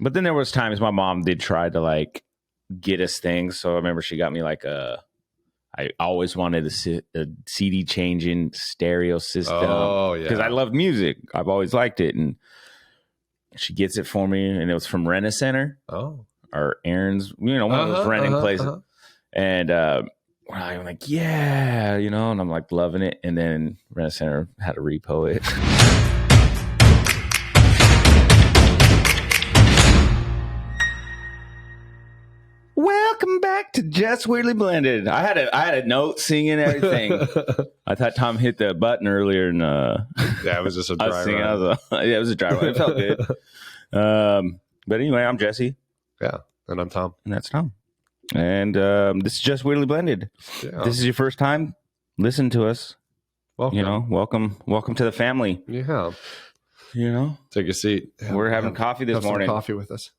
But then there was times my mom did try to like get us things. So I remember she got me like I always wanted a CD changing stereo system. Oh, yeah. Because I love music. I've always liked it. And she gets it for me. And it was from Rent-A-Center. Oh. Or Aaron's, one of those renting places. And I'm like, yeah, and I'm like loving it. And then Rent-A-Center had to repo it. Welcome back to Just Weirdly Blended. I had a note singing everything. I thought Tom hit the button earlier, and it was just a dry run. It was a dry run. It felt good. But anyway, I'm Jesse. Yeah, and I'm Tom, and that's Tom. And this is Just Weirdly Blended. Yeah. This is your first time. Listen to us. Welcome. Welcome to the family. Yeah. Take a seat. We're having coffee this morning. Some coffee with us.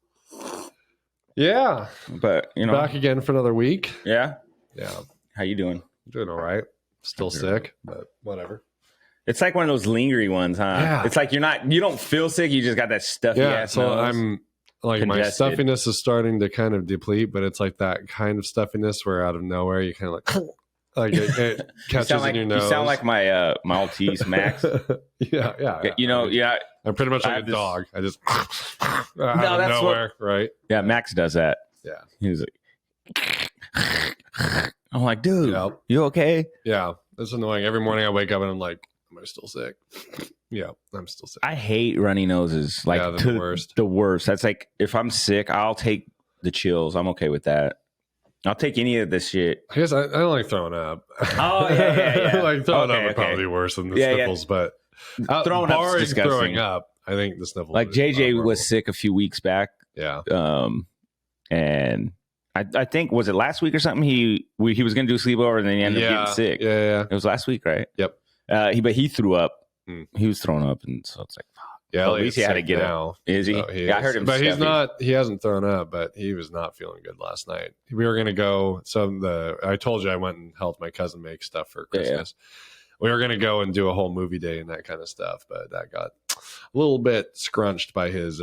Yeah, but back again for another week. Yeah. Yeah. How you doing? Doing all right. Still sick, but whatever. It's like one of those lingering ones, huh? Yeah. It's like you don't feel sick. You just got that stuffy ass so nose. I'm like congested. My stuffiness is starting to kind of deplete, but it's like that kind of stuffiness where out of nowhere you kind of like it catches in your nose. You sound like my Maltese Max. Yeah. I'm pretty much like a dog. I just out of nowhere, right? Yeah, Max does that. Yeah. He's like, I'm like, dude, you okay? Yeah. It's annoying. Every morning I wake up and I'm like, am I still sick? Yeah, I'm still sick. I hate runny noses. Like the worst. The worst. That's like, if I'm sick, I'll take the chills. I'm okay with that. I'll take any of this shit. I guess I don't like throwing up. Oh, yeah. Like throwing up would probably be worse than the sniffles, but throwing up is disgusting. Throwing up, I think the sniffles. Like JJ was sick a few weeks back. Yeah. And I think, was it last week or something? He was going to do a sleepover and then he ended up getting sick. Yeah. It was last week, right? Yep. But he threw up. He was throwing up, and so it's like, fuck. Yeah, at least he had to get out. Is he? So I heard him. But he hasn't thrown up, but he was not feeling good last night. We were going to go. I told you I went and helped my cousin make stuff for Christmas. Yeah. We were going to go and do a whole movie day and that kind of stuff, but that got a little bit scrunched by his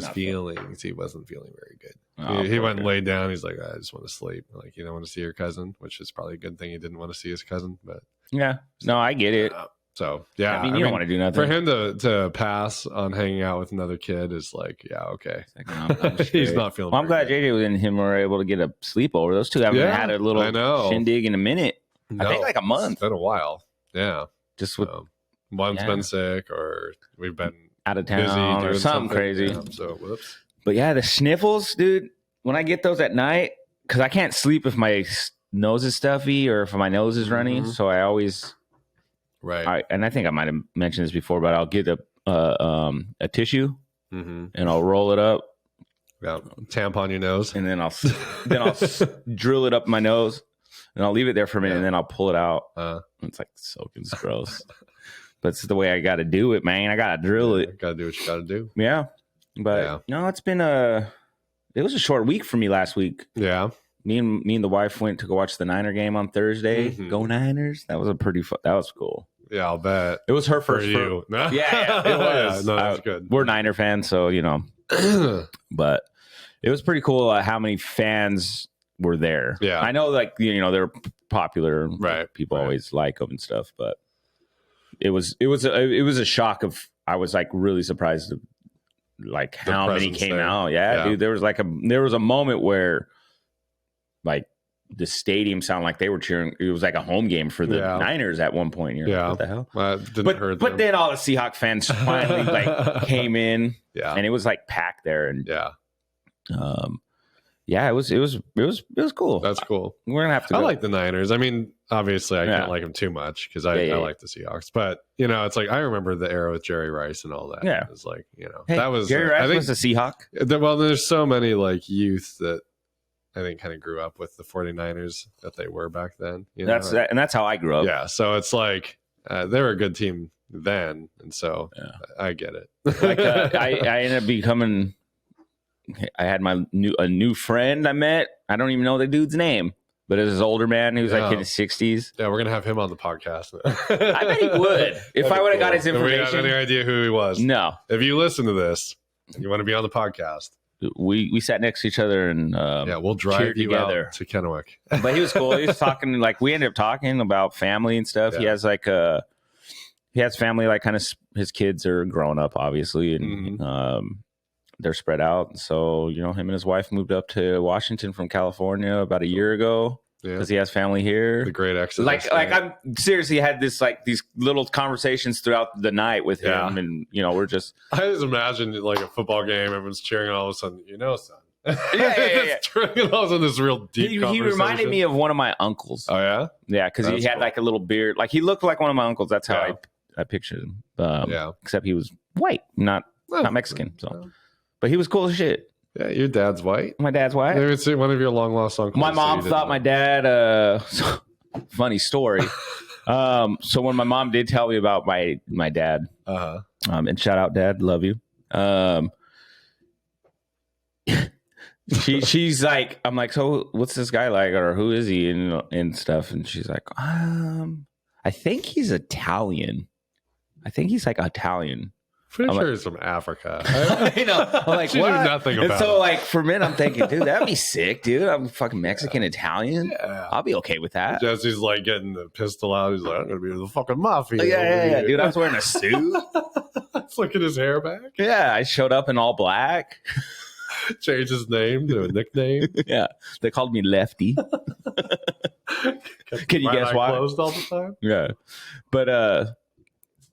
feelings. He wasn't feeling very good. He went and laid down. He's like, I just want to sleep. Like, you don't want to see your cousin, which is probably a good thing. He didn't want to see his cousin, but yeah, no, I get it. So yeah, I mean, you don't want to do nothing. For him to pass on hanging out with another kid is like, yeah, okay. I'm He's not feeling. Well, I'm glad JJ and him were able to get a sleepover. Those two haven't had a little shindig in a minute. No, I think like a month. It's been a while. Yeah, just with one's been sick or we've been out of town or something crazy. Yeah, so whoops. But yeah, the sniffles, dude. When I get those at night, because I can't sleep if my nose is stuffy or if my nose is runny, so I always. Right. And I think I might have mentioned this before, but I'll get a tissue and I'll roll it up. Yeah. Tampon your nose. And then I'll drill it up my nose and I'll leave it there for a minute and then I'll pull it out. It's like soaking. It's gross. But it's the way I got to do it, man. I got to drill it. Got to do what you got to do. Yeah. But no, it's been it was a short week for me last week. Yeah. Me and the wife went to go watch the Niner game on Thursday. Go Niners. That was that was cool. Yeah, I'll bet. It was her first. For you. Yeah, it was. No, that's good. We're Niner fans, so but it was pretty cool how many fans were there. Yeah. I know, like, they're popular. Right. People always like them and stuff, but it was a shock of, I was like really surprised of like how many came out. Yeah, dude. There was a moment where like the stadium sounded like they were cheering. It was like a home game for the Niners at one point. You're like, what the hell? But then all the Seahawks fans finally like came in, and it was like packed there, and it was cool. That's cool. We're gonna have to. I like the Niners. I mean, obviously, I can't like them too much because I like the Seahawks. But it's like I remember the era with Jerry Rice and all that. Yeah, it was like that was Jerry Rice was a Seahawk. Well, there's so many like youth that I think kind of grew up with the 49ers that they were back then. That's how I grew up. Yeah, so it's like they were a good team then, and so I get it. Like I ended up becoming. I had a new friend I met. I don't even know the dude's name, but it was this older man. He was like in his 60s. Yeah, we're gonna have him on the podcast. I bet he would if I would have got his information. Do we have any idea who he was? No. If you listen to this, You want to be on the podcast? We sat next to each other and we'll drive you together out to Kennewick. But he was cool. He was talking we ended up talking about family and stuff. He has he has family kind of his kids are grown up obviously, and they're spread out. So him and his wife moved up to Washington from California about a year ago. Because he has family here. The great exodus. I'm seriously had this these little conversations throughout the night with him, and we're just. I just imagine a football game, everyone's cheering, and all of a sudden, son. Yeah. All of a sudden, this real deep. He reminded me of one of my uncles. Oh yeah, yeah, because he had a little beard, he looked like one of my uncles. That's how I pictured him. Except he was white, not Mexican. So, but he was cool as shit. Yeah, your dad's white. My dad's white. Maybe it's one of your long lost uncles. My mom thought my dad. Funny story. So when my mom did tell me about my dad, and shout out, Dad, love you. She's like, I'm like, so what's this guy like, or who is he, and stuff, and she's like, I think he's Italian. I think he's Italian. Pretty sure he's from Africa. I'm like, she what? knew nothing about it. So, for men, I'm thinking, dude, that'd be sick, dude. I'm fucking Mexican Italian. Yeah. I'll be okay with that. Jesse's getting the pistol out. He's like, I'm gonna be the fucking mafia. Yeah, dude. I was wearing a suit. Let's look at his hair back. Yeah, I showed up in all black. Changed his name to a nickname. Yeah, they called me Lefty. Can you guess why? Closed all the time. Yeah, but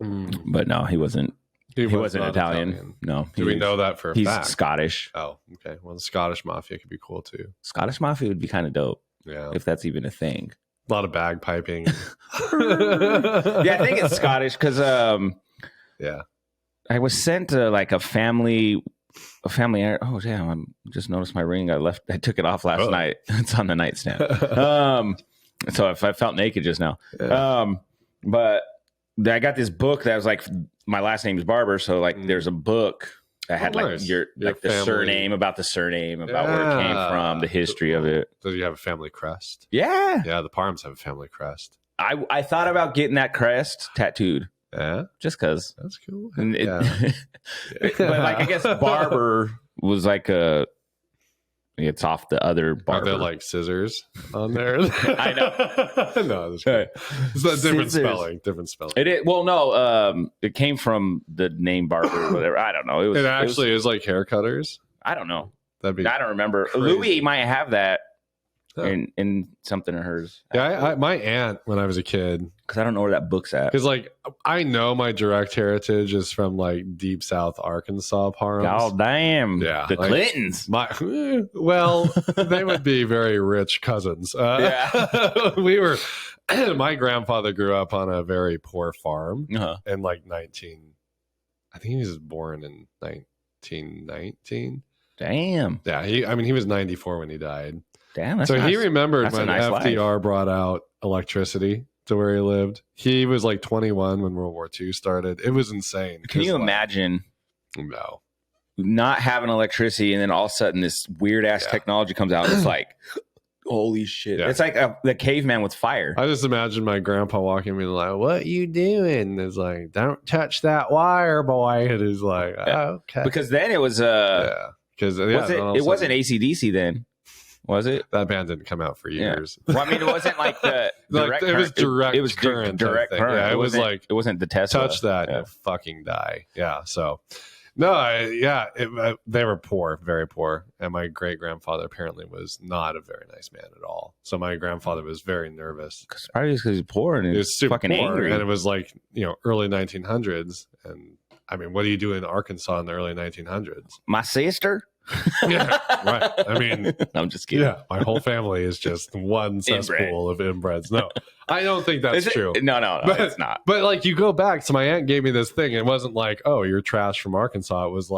no, he wasn't. He wasn't Italian. No. Do we know that for a fact? He's Scottish. Oh, okay. Well, the Scottish Mafia could be cool too. Scottish Mafia would be kind of dope. Yeah. If that's even a thing. A lot of bagpiping. Yeah, I think it's Scottish because I was sent to a family. Oh damn! I just noticed my ring. I took it off last night. It's on the nightstand. So if I felt naked just now. Yeah. But I got this book that was my last name is Barber, so there's a book that had your the surname about where it came from, the history of it. Does you have a family crest? Yeah. Yeah, the Parms have a family crest. I thought about getting that crest tattooed. Yeah. Just because. That's cool. But I guess Barber was it's off the other Barber. Are there scissors on there? I know. No, that's right. It's a different spelling. Different spelling. It came from the name Barber or whatever. I don't know. It actually is hair cutters. I don't know. I don't remember. Crazy. Louis might have that in something of hers. Yeah, my aunt when I was a kid. Because I don't know where that book's at. Because I know my direct heritage is from deep South Arkansas Parms. Oh damn! Yeah, the Clintons. They would be very rich cousins. We were. My grandfather grew up on a very poor farm in I think he was born in 1919. Damn. Yeah, he was 94 when he died. Damn. That's so nice. he remembered that's when FDR brought out electricity to where he lived. He was 21 when World War II started. It was insane. Can you imagine? No. Not having electricity, and then all of a sudden this weird ass technology comes out. It's holy shit! Yeah. It's the caveman with fire. I just imagine my grandpa walking me "What you doing?" It's "Don't touch that wire, boy." And he's "Okay." Because then it was because it wasn't AC/DC then. Was it? That band didn't come out for years. Yeah. Well, it wasn't the direct it was direct. It was current. Direct current. Yeah, it wasn't the Tesla. Touch that, you'll fucking die. Yeah. So, no, they were poor, very poor, and my great grandfather apparently was not a very nice man at all. So my grandfather was very nervous. Probably because he's poor and he was super fucking poor, angry. And it was early 1900s, and what do you do in Arkansas in the early 1900s? My sister. Yeah, right. I'm just kidding. Yeah, my whole family is just one cesspool of inbreds. No, I don't think that's true. No, it's not. But you go back, so my aunt gave me this thing. It wasn't oh, you're trash from Arkansas. It was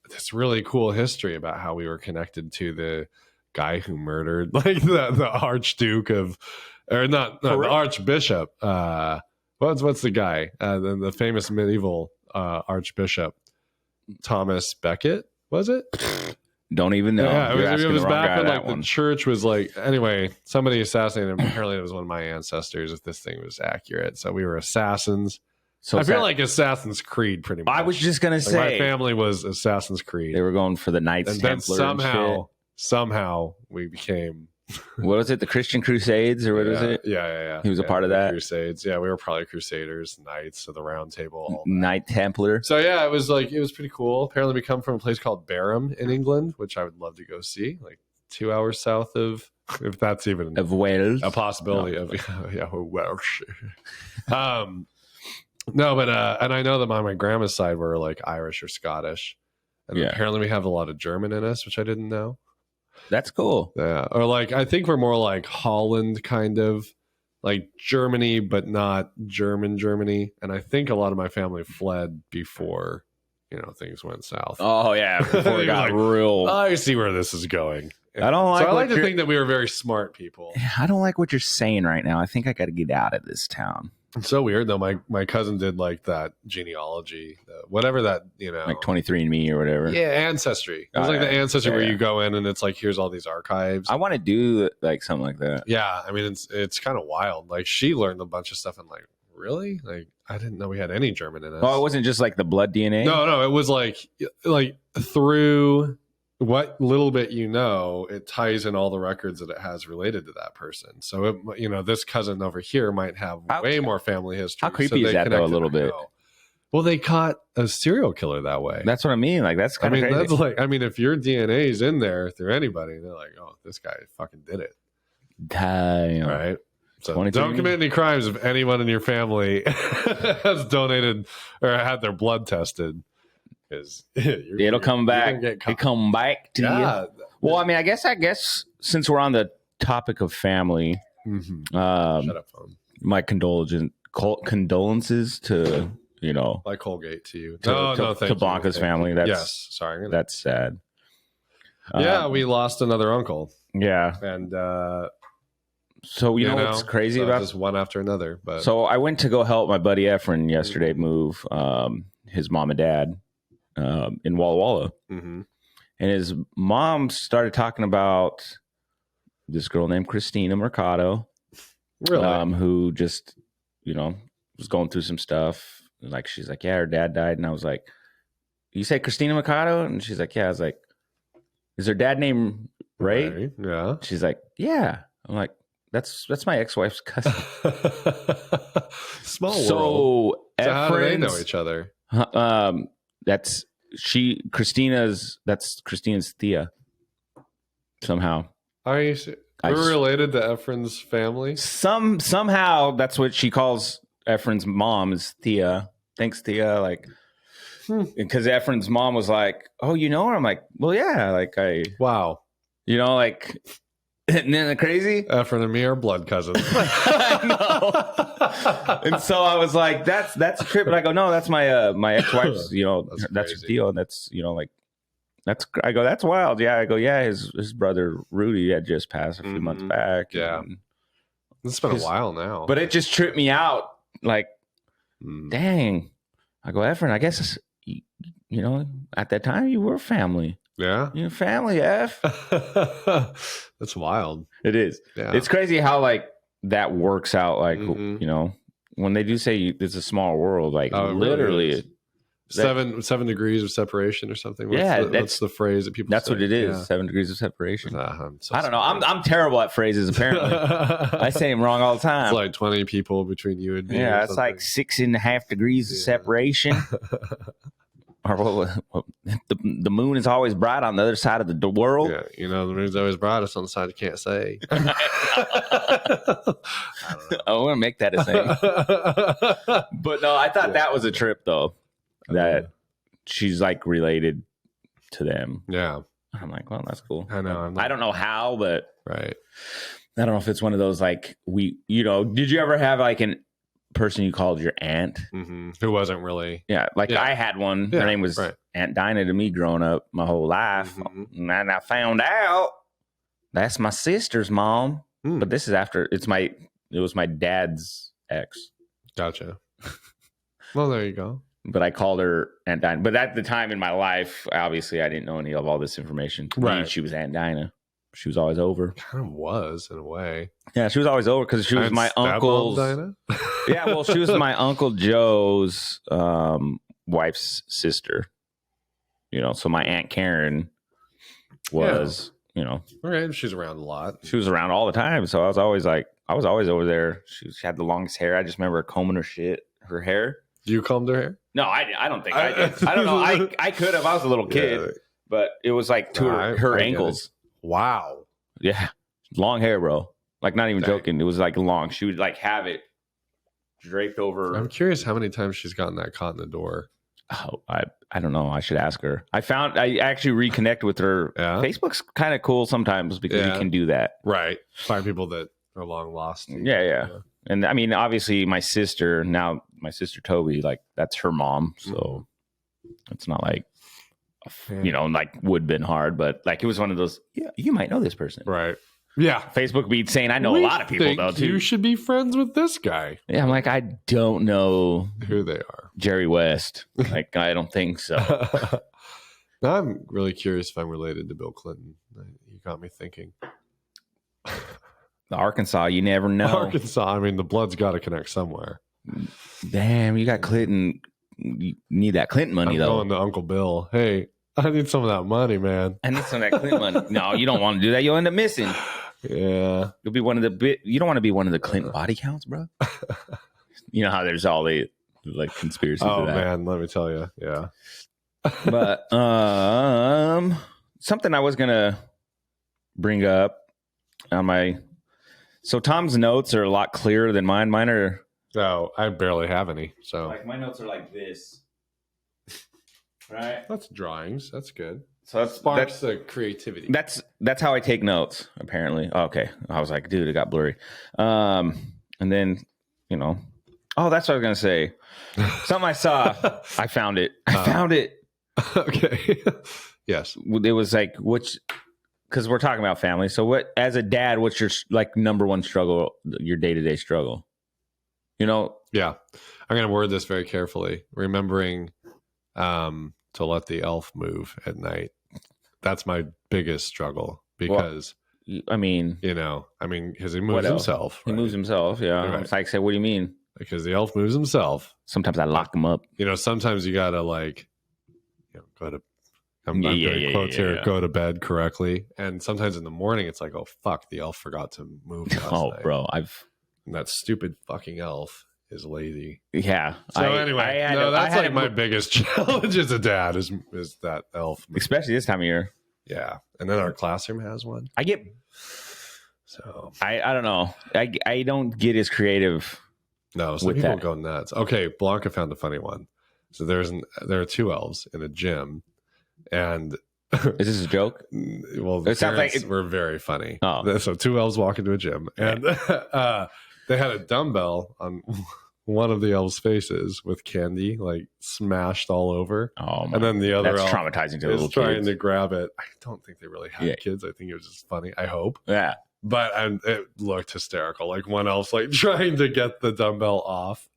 this really cool history about how we were connected to the guy who murdered the Archduke of, or not the Archbishop. What's the guy? The famous medieval Archbishop Thomas Becket. Was it? Don't even know. Yeah, it was back when the church was anyway, somebody assassinated him. Apparently it was one of my ancestors, if this thing was accurate. So we were assassins. So I feel like Assassin's Creed pretty much. I was just going to say. My family was Assassin's Creed. They were going for the Knights Templar. And then somehow we became... What was it? The Christian Crusades or what was it? Yeah. He was a part of that. Crusades. Yeah, we were probably Crusaders, Knights of the Round Table. Knight Templar. So yeah, it was pretty cool. Apparently we come from a place called Barham in England, which I would love to go see. Like 2 hours south of, if that's even of Wales, a possibility of Welsh. No, but and I know that on my grandma's side we're like Irish or Scottish, and apparently we have a lot of German in us, which I didn't know. That's cool. Yeah, or like I think we're more like Holland, kind of like Germany, but not Germany. And I think a lot of my family fled before things went south. Oh yeah, before it got real. I see where this is going. I don't like. So I like to think that we were very smart people. I don't like what you're saying right now. I think I got to get out of this town. It's so weird though. My cousin did like that genealogy, whatever that like 23andMe or whatever. Yeah, Ancestry. It was like the Ancestry where you go in and it's like here's all these archives. I want to do like something like that. Yeah, I mean it's kind of wild. Like she learned a bunch of stuff and like really like I didn't know we had any German in us. Oh, it wasn't just like the blood DNA. No, it was like through what little bit it ties in all the records that it has related to that person. So this cousin over here might have way more family history. How creepy is that though? A little bit. Well, they caught a serial killer that way. That's what I mean. Like that's kind of crazy. That's like if your DNA is in there through anybody, they're like, oh, this guy fucking did it. Damn. Right. So don't commit any crimes if anyone in your family has donated or had their blood tested. It'll come back. It come back to you. Well, I mean, I guess since we're on the topic of family, shut up, phone. My condolences to like Colgate to you. To Blanca's family. Yes, sorry, that's sad. Yeah, we lost another uncle. Yeah, and so what's crazy about just one after another. But so I went to go help my buddy Efren yesterday move his mom and dad. In Walla Walla. Mm-hmm. And his mom started talking about this girl named Christina Mercado, really? Who just, was going through some stuff. Like, she's like, yeah, her dad died. And I was like, you say Christina Mercado? And she's like, yeah. I was like, is her dad named Ray? Ray? Yeah. She's like, yeah. I'm like, that's my ex-wife's cousin. Small world. So how do they know each other? That's Christina's Thea. Somehow. Are you we're related to Efren's family? Somehow that's what she calls Efren's mom is Thea. Thanks, Thea. Like, because Efren's mom was like, "Oh, you know her?" I'm like, "Well, yeah." Like wow. Like, isn't that crazy? Efren and me are blood cousins. I know. And so I was like, that's a trip. And I go, no, that's my my ex-wife's, that's her deal. And that's, I go, that's wild. Yeah. I go, yeah, his brother Rudy had just passed a few months back. Yeah. It's been a while now. But it just tripped me out. Like, dang. I go, Efren, I guess, at that time you were family. Yeah. Your family, F. That's wild. It is. Yeah. It's crazy how like that works out. Like, when they do say it's a small world, like literally really 7 degrees of separation or something. What's the phrase that people that's say? What it is. Yeah. 7 degrees of separation. I don't know. I'm terrible at phrases, apparently. I say them wrong all the time. It's like 20 people between you and me. Yeah, it's like 6.5 degrees of separation. Or the moon is always bright on the other side of the world. Yeah, the moon's always brightest on the side you can't say. I want to make that a thing. But no, I thought that was a trip though. That she's like related to them. Yeah. I'm like, well, that's cool. I know. I don't know how, but right. I don't know if it's one of those like did you ever have like an person you called your aunt who wasn't really I had one. Her name was Aunt Dinah to me growing up my whole life, and I found out that's my sister's mom. But this is after it was my dad's ex. Gotcha. Well, there you go. But I called her Aunt Dinah. But at the time in my life, obviously I didn't know any of all this information. Right. She was Aunt Dinah. She was always over. Kind of was in a way. Yeah, she was always over because she was my uncle's. Dinah? Yeah, well, she was my Uncle Joe's wife's sister. So my Aunt Karen was, Okay, she's around a lot. She was around all the time. So I was always over there. She had the longest hair. I just remember her combing her hair. You combed her hair? No, I don't think I did. I don't know. I could have. I was a little kid, but it was like to her ankles. Wow. Yeah. Long hair, bro. Like, not even joking. It was like long. She would like have it draped over. I'm curious how many times she's gotten that caught in the door. Oh, I don't know. I should ask her. I actually reconnect with her. Yeah. Facebook's kind of cool sometimes because you can do that. Right. Find people that are long lost. Yeah. And I mean, obviously my sister Toby, like that's her mom. So it's not like, like would been hard, but like it was one of those, you might know this person. Right. Yeah. Facebook be saying, I know a lot of people though too. You should be friends with this guy. Yeah. I'm like, I don't know who they are. Jerry West. Like, I don't think so. Now I'm really curious if I'm related to Bill Clinton. You got me thinking. Arkansas, you never know. Arkansas, I mean, the blood's got to connect somewhere. Damn, you got Clinton. You need that Clinton money, though. Going to Uncle Bill. Hey, I need some of that money, man. I need some of that Clinton money. No, you don't want to do that. You'll end up missing. Yeah. You'll be one of the you don't want to be one of the Clinton body counts, bro. You know how there's all the like conspiracies. Oh, man, let me tell you. Yeah. But something I was gonna bring up on my. So Tom's notes are a lot clearer than mine. Mine are. No, I barely have any. So like my notes are like this. Right. That's drawings. That's good. So that's the creativity. That's how I take notes. Apparently. Okay. I was like, dude, it got blurry. And then, oh, that's what I was gonna say. Something I saw. I found it. Okay. Yes. It was like because we're talking about family. So as a dad, what's your like number one struggle, your day-to-day struggle? Yeah. I'm going to word this very carefully. Remembering to let the elf move at night. That's my biggest struggle because because he moves himself. Right? He moves himself. Yeah. Right. It's like, say, what do you mean? Because the elf moves himself. Sometimes I lock him up. Sometimes you got to go to, I'm doing quotes here, go to bed correctly. And sometimes in the morning, it's like, oh, fuck, the elf forgot to move last night. Bro, and that stupid fucking elf is lazy. Yeah. So anyway, that's like my biggest challenge as a dad is that elf. Especially this time of year. Yeah. And then our classroom has one. I don't know. I don't get as creative. No, some people go nuts. Okay, Blanca found a funny one. So there are two elves in a gym, and is this a joke? Well, it sounds like we're very funny. Oh. So two elves walk into a gym, and they had a dumbbell on one of the elves' faces with candy like smashed all over. Oh, and then the other elf traumatizing to the little trying kids. to grab it. I don't think they really had kids. I think it was just funny. I hope. Yeah. But it looked hysterical. Like one elf's like trying to get the dumbbell off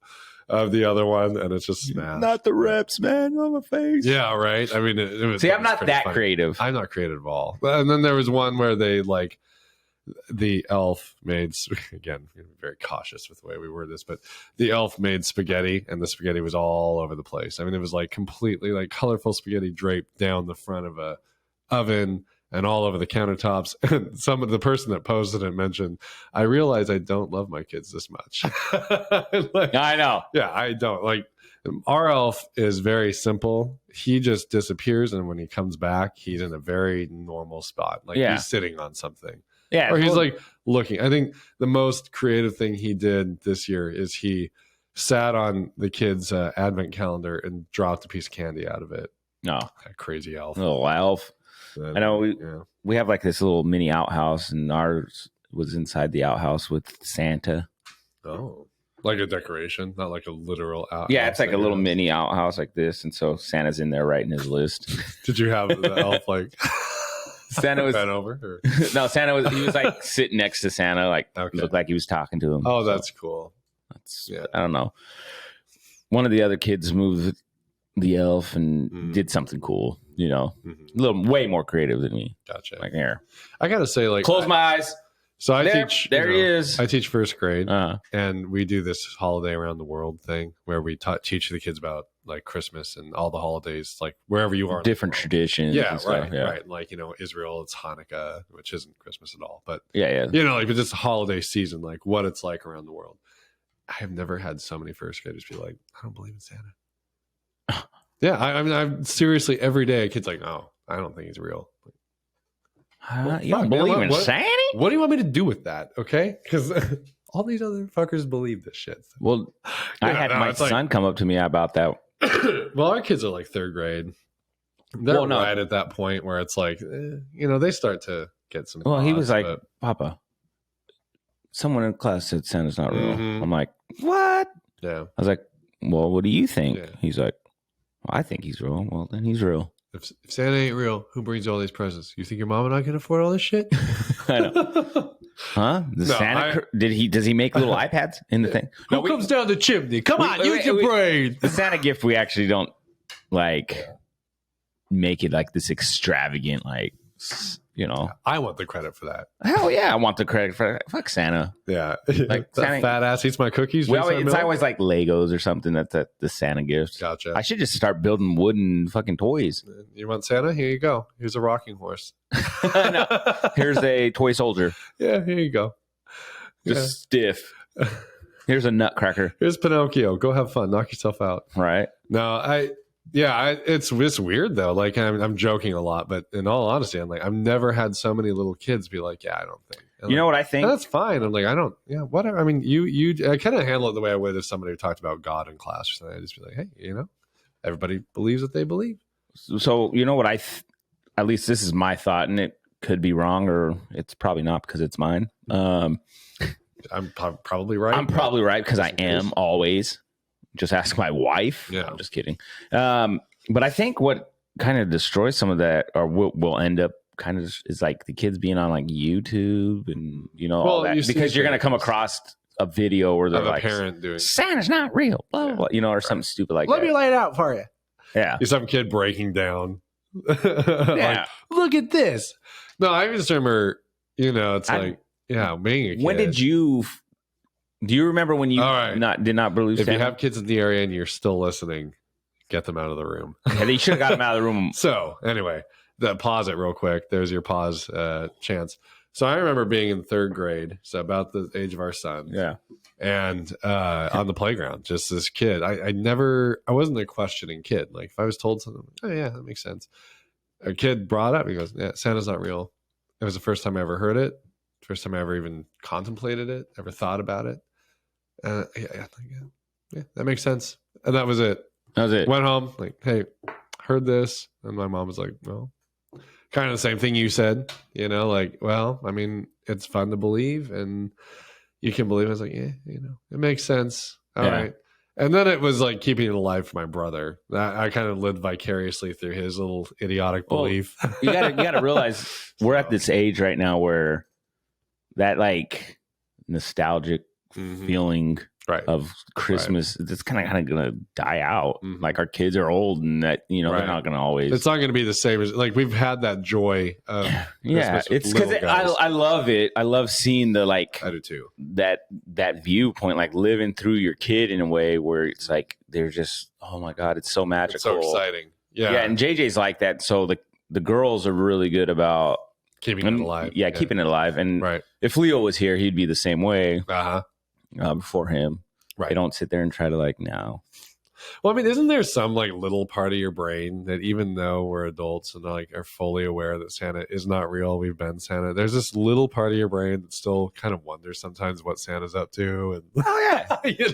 of the other one, and it's just smashed. Not the reps, man, on my face. Yeah, right. I mean, it was. See, I'm not that creative. I'm not creative at all. And then there was one where they the elf made, again, very cautious with the way we word this, but the elf made spaghetti, and the spaghetti was all over the place. I mean, it was like completely like colorful spaghetti draped down the front of a oven and all over the countertops. And the person that posted it mentioned, I realize I don't love my kids this much. I know. Yeah, I don't. Like, our elf is very simple. He just disappears, and when he comes back, he's in a very normal spot. Like, he's sitting on something. Yeah. Or he's like looking. I think the most creative thing he did this year is he sat on the kids' advent calendar and dropped a piece of candy out of it. No. That crazy elf. Little elf. I know we have like this little mini outhouse, and ours was inside the outhouse with Santa. Oh, like a decoration, not like a literal outhouse. Yeah, it's like a little mini outhouse like this, and so Santa's in there writing his list. Did you have the elf like Santa was bent over? Or? No, he was like sitting next to Santa, like looked like he was talking to him. Oh, that's cool. I don't know. One of the other kids moved the elf and did something cool, a little way more creative than me. Gotcha. Like here, I gotta say, like, close my eyes. So I teach. There he is. I teach first grade, and we do this holiday around the world thing where we teach the kids about like Christmas and all the holidays, like wherever you are, different traditions. Yeah, right. Right. Like Israel, it's Hanukkah, which isn't Christmas at all, but yeah. Like it's just a holiday season, like what it's like around the world. I have never had so many first graders be like, "I don't believe in Santa." Yeah, I mean, I'm seriously every day. A kid's like, "No, I don't think he's real." You don't believe in Santa? What do you want me to do with that? Okay, because all these other fuckers believe this shit. Well, I had my son come up to me about that. Well, our kids are like third grade. They're right at that point where it's like, they start to get some. Well, he was like, "Papa, someone in class said Santa's not real." Mm-hmm. I'm like, "What?" Yeah. I was like, "Well, what do you think?" Yeah. He's like, "Well, I think he's real." Well, then he's real. If Santa ain't real, who brings all these presents? You think your mom and I can afford all this shit? I know. Huh? Does he make little iPads in the thing? Who comes down the chimney? Come on, use your brain. The Santa gift, we actually don't like make it like this extravagant, like, I want the credit for that. Hell yeah, I want the credit for that. Fuck Santa. Yeah. Like Santa, fat ass eats my cookies. It's always like Legos or something. That's the Santa gift. Gotcha. I should just start building wooden fucking toys. You want Santa? Here you go. Here's a rocking horse. No. Here's a toy soldier. Yeah, here you go. Just stiff. Here's a nutcracker. Here's Pinocchio. Go have fun. Knock yourself out. Right. No, it's weird though. Like I'm joking a lot, but in all honesty, I'm like, I've never had so many little kids be like, "Yeah, I don't think." You know what I think? That's fine. I'm like, I don't. Yeah, whatever. I mean, I kind of handle it the way I would if somebody talked about God in class or something. I just be like, hey, everybody believes what they believe. So you know what at least this is my thought, and it could be wrong, or it's probably not because it's mine. I'm probably right. I'm probably right because I am always. Just ask my wife. Yeah. No, I'm just kidding. But I think what kind of destroys some of that, or will end up kind of, is like the kids being on like YouTube and all that, because you're going to come across a video where they're like, parent doing Santa's not real, blah, blah, blah, or something stupid like that. Let me lay it out for you. Yeah, some kid breaking down. Yeah, look at this. No, I just remember. It's like, being a kid. When did you? Do you remember when you did not believe Santa? If you have kids in the area and you're still listening, get them out of the room. Yeah, they should have got them out of the room. So anyway, pause it real quick. There's your pause chance. So I remember being in third grade, so about the age of our son. Yeah. And on the playground, just this kid. I wasn't a questioning kid. Like if I was told something, oh yeah, that makes sense. A kid brought up, he goes, "Yeah, Santa's not real." It was the first time I ever heard it. First time I ever even contemplated it, ever thought about it. Yeah, that makes sense. And that was it. Went home, like, hey, heard this. And my mom was like, well, kind of the same thing you said, like, well, I mean, it's fun to believe and you can believe. I was like, yeah, it makes sense. All right. And then it was like keeping it alive for my brother. I kind of lived vicariously through his little idiotic belief. You gotta realize we're at this age right now where that like nostalgic feeling of Christmas, it's kind of gonna die out. Like our kids are old, and that they're not gonna always. It's not gonna be the same as like we've had that joy of Christmas. It's because I love it. I love seeing the like. I do too. That viewpoint, like living through your kid in a way where it's like they're just, oh my god, it's so magical, it's so exciting. Yeah, and JJ's like that. So the girls are really good about keeping it alive. Yeah, keeping it alive. And if Leo was here, he'd be the same way. Before him, they don't sit there and try to like now. Well, I mean, isn't there some like little part of your brain that even though we're adults and like are fully aware that Santa is not real, we've been Santa, there's this little part of your brain that still kind of wonders sometimes what Santa's up to. And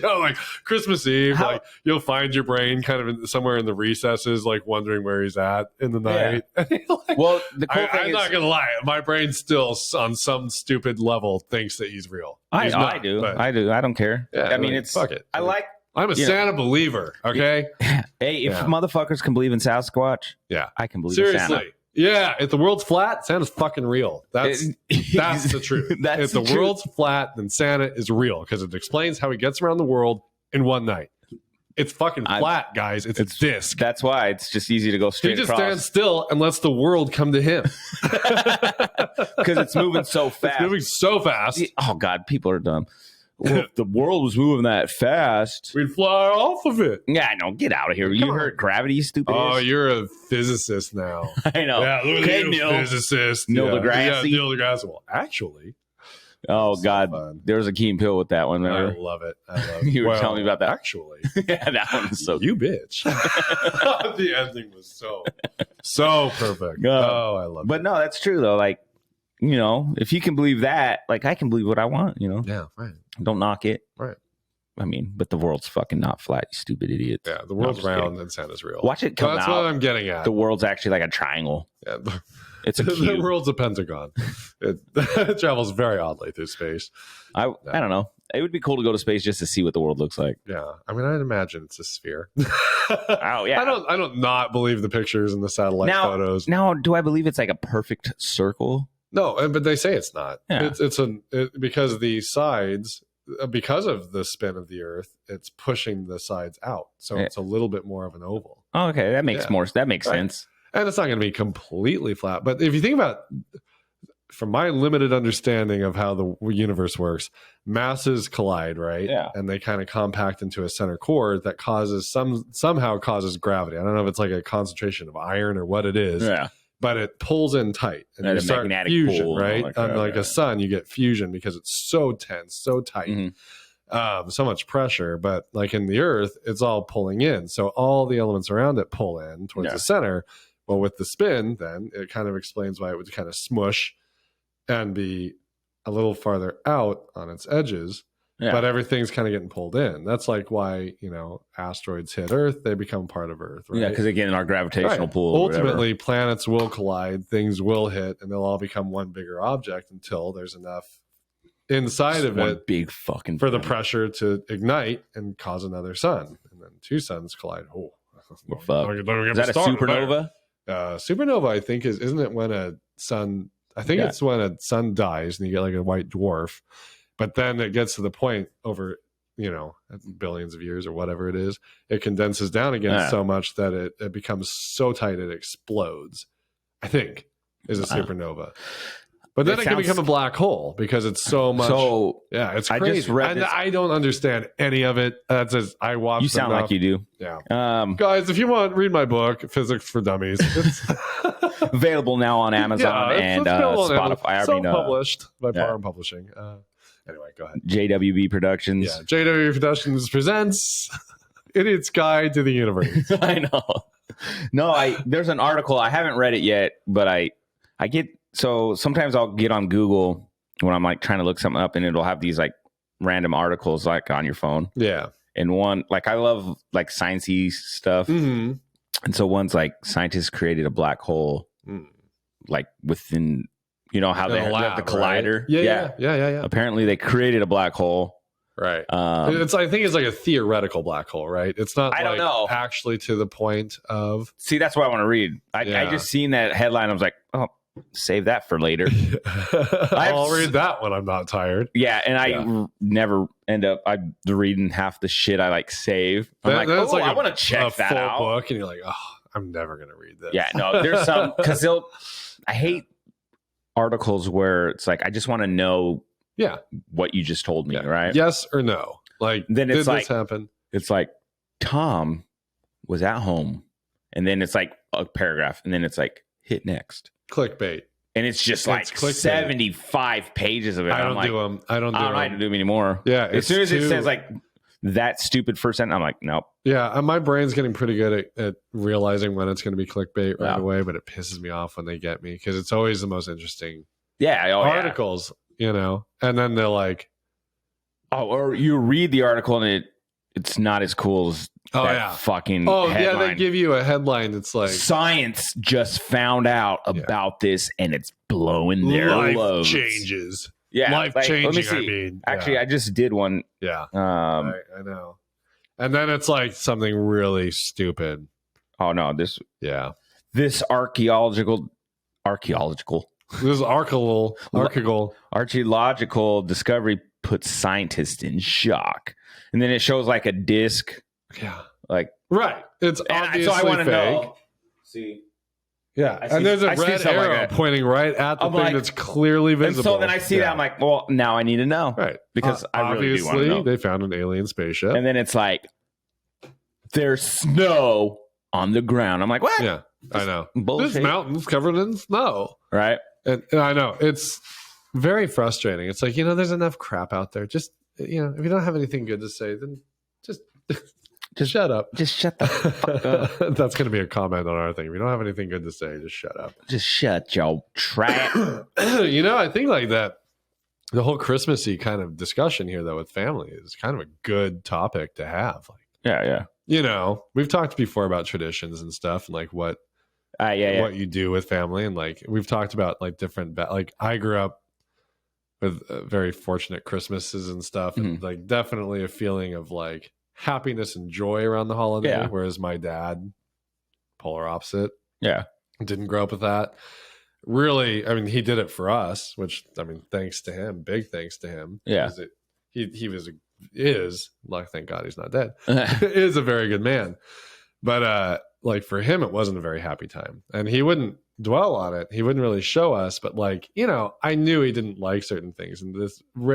like Christmas Eve, like you'll find your brain kind of somewhere in the recesses, like wondering where he's at in the night. Like, well, the cool thing I'm not gonna lie, my brain still on some stupid level thinks that he's real. I do. I don't care. Yeah, I mean, fuck it. I'm a Santa believer, okay? Hey, if motherfuckers can believe in Sasquatch, I can believe in Santa. Yeah, if the world's flat, Santa's fucking real. That's the truth. If the world's flat, then Santa is real because it explains how he gets around the world in one night. It's fucking flat, guys. It's a disc. That's why it's just easy to go straight across. He just stands still and lets the world come to him. Because it's moving so fast. It's moving so fast. Oh, God, people are dumb. Well, if the world was moving that fast, we'd fly off of it. Yeah, I know. Get out of here. You heard gravity, you stupid. Oh, you're a physicist now. I know. Yeah, look at you, physicist. Neil deGrasse. Yeah, Neil deGrasse. Well, actually. Oh, God. There was a Key and Peele with that one. Remember? I love it. I love it. You were telling me about that. Actually. Yeah, that one was so You bitch. The ending was so perfect. Oh, I love it. But no, that's true, though. Like, you know, if you can believe that, like, I can believe what I want, you know? Yeah, right. Don't knock it. Right. I mean, but the world's fucking not flat, you stupid idiot. Yeah, the world's round and Santa's real. Watch it come out. That's what I'm getting at. The world's actually like a triangle. Yeah, it's a cube. The world's a pentagon. It travels very oddly through space. I don't know. It would be cool to go to space just to see what the world looks like. Yeah, I mean, I'd imagine it's a sphere. Oh yeah. I don't not believe the pictures and the satellite photos. Now, do I believe it's like a perfect circle? No, but they say it's not. Yeah. It's because the sides, because of the spin of the Earth, it's pushing the sides out, so it's a little bit more of an oval. Oh, okay, that makes sense. And it's not going to be completely flat. But if you think about, from my limited understanding of how the universe works, masses collide, right? Yeah. And they kind of compact into a center core that somehow causes gravity. I don't know if it's like a concentration of iron or what it is. Yeah. But it pulls in tight, and you start fusion, right? Like a sun, you get fusion because it's so tense, so tight, so much pressure. But like in the Earth, it's all pulling in, so all the elements around it pull in towards the center. Well, with the spin, then it kind of explains why it would kind of smush and be a little farther out on its edges. Yeah. But everything's kind of getting pulled in. That's like why, you know, asteroids hit Earth, they become part of Earth, right? Yeah, because again, our gravitational pull. Ultimately, planets will collide, things will hit, and they'll all become one bigger object until there's enough inside of it big fucking for the pressure to ignite and cause another sun. And then two suns collide. Oh, we're fucked. Is that a supernova? Supernova, I think, isn't it when a sun, I think it's when a sun dies and you get like a white dwarf. But then it gets to the point over, you know, billions of years or whatever it is, it condenses down again so much that it becomes so tight it explodes, I think, is a supernova. But then it can become a black hole because it's so much. So yeah, it's crazy. I just read I don't understand any of it. That's just, I watched. You sound like you do. Yeah. Guys, if you want, read my book, Physics for Dummies. It's available now on Amazon and Spotify. Published by Parham Publishing. Anyway, go ahead. JWB Productions. Yeah, JWB Productions presents Idiot's Guide to the Universe. I know. No, there's an article. I haven't read it yet, but I get, so sometimes I'll get on Google when I'm like trying to look something up and it'll have these like random articles like on your phone. Yeah. And one, like I love like sciencey stuff. Mm-hmm. And so one's like scientists created a black hole like within... You know how they have the collider? Right? Yeah. Apparently, they created a black hole. Right. I think it's like a theoretical black hole, right? It's not. I don't know. Actually, to the point of. See, that's what I want to read. I just seen that headline. I was like, oh, save that for later. I'll read that when I'm not tired. Yeah, and I never end up. I'm reading half the shit I like save. I'm like, I want to check that out. Book, and you're like, oh, I'm never gonna read this. Yeah, no, there's some because I hate articles where it's like I just want to know what you just told me, right? Yes or no. Like then it's like this happen? It's like Tom was at home and then it's like a paragraph and then it's like hit next. Clickbait. And it's just like 75 pages of it. I don't do them. I don't like to do them anymore. Yeah. As soon as it says like that stupid first sentence, I'm like, nope. Yeah, my brain's getting pretty good at realizing when it's going to be clickbait right away, but it pisses me off when they get me because it's always the most interesting articles, you know? And then they're like... Oh, or you read the article and it's not as cool as fucking headline. Yeah, they give you a headline that's like... Science just found out about this and it's blowing their loads. Changes. Yeah, life changing. Let me see. Actually, I just did one. Yeah, I know. And then it's like something really stupid. Oh no! This archaeological discovery puts scientists in shock, and then it shows like a disc Yeah. Like, right. It's obviously so I want to fake. know. See. Yeah. And there's a red arrow pointing right at the thing that's clearly visible. And so then I see that. I'm like, well, now I need to know. Right. Because I really do want to know. They found an alien spaceship. And then it's like, there's snow on the ground. I'm like, what? Yeah. I know. Bullshit. This mountain's covered in snow. Right. And I know. It's very frustrating. It's like, there's enough crap out there. Just, if you don't have anything good to say, then just shut up. Just shut the fuck up. That's going to be a comment on our thing. If you don't have anything good to say, just shut up. Just shut your trap. I think like that, the whole Christmassy kind of discussion here, though, with family is kind of a good topic to have. Like, yeah. We've talked before about traditions and stuff and like what you do with family. And like, we've talked about like different, like I grew up with very fortunate Christmases and stuff. And like definitely a feeling of like happiness and joy around the holiday. Yeah. Whereas my dad, polar opposite. Yeah. Didn't grow up with that. Really, I mean, he did it for us, which, I mean, thanks to him, big thanks to him. Yeah. Is, like, thank God he's not dead, is a very good man. But, like, for him, it wasn't a very happy time. And he wouldn't dwell on it. He wouldn't really show us. But, like, I knew he didn't like certain things. And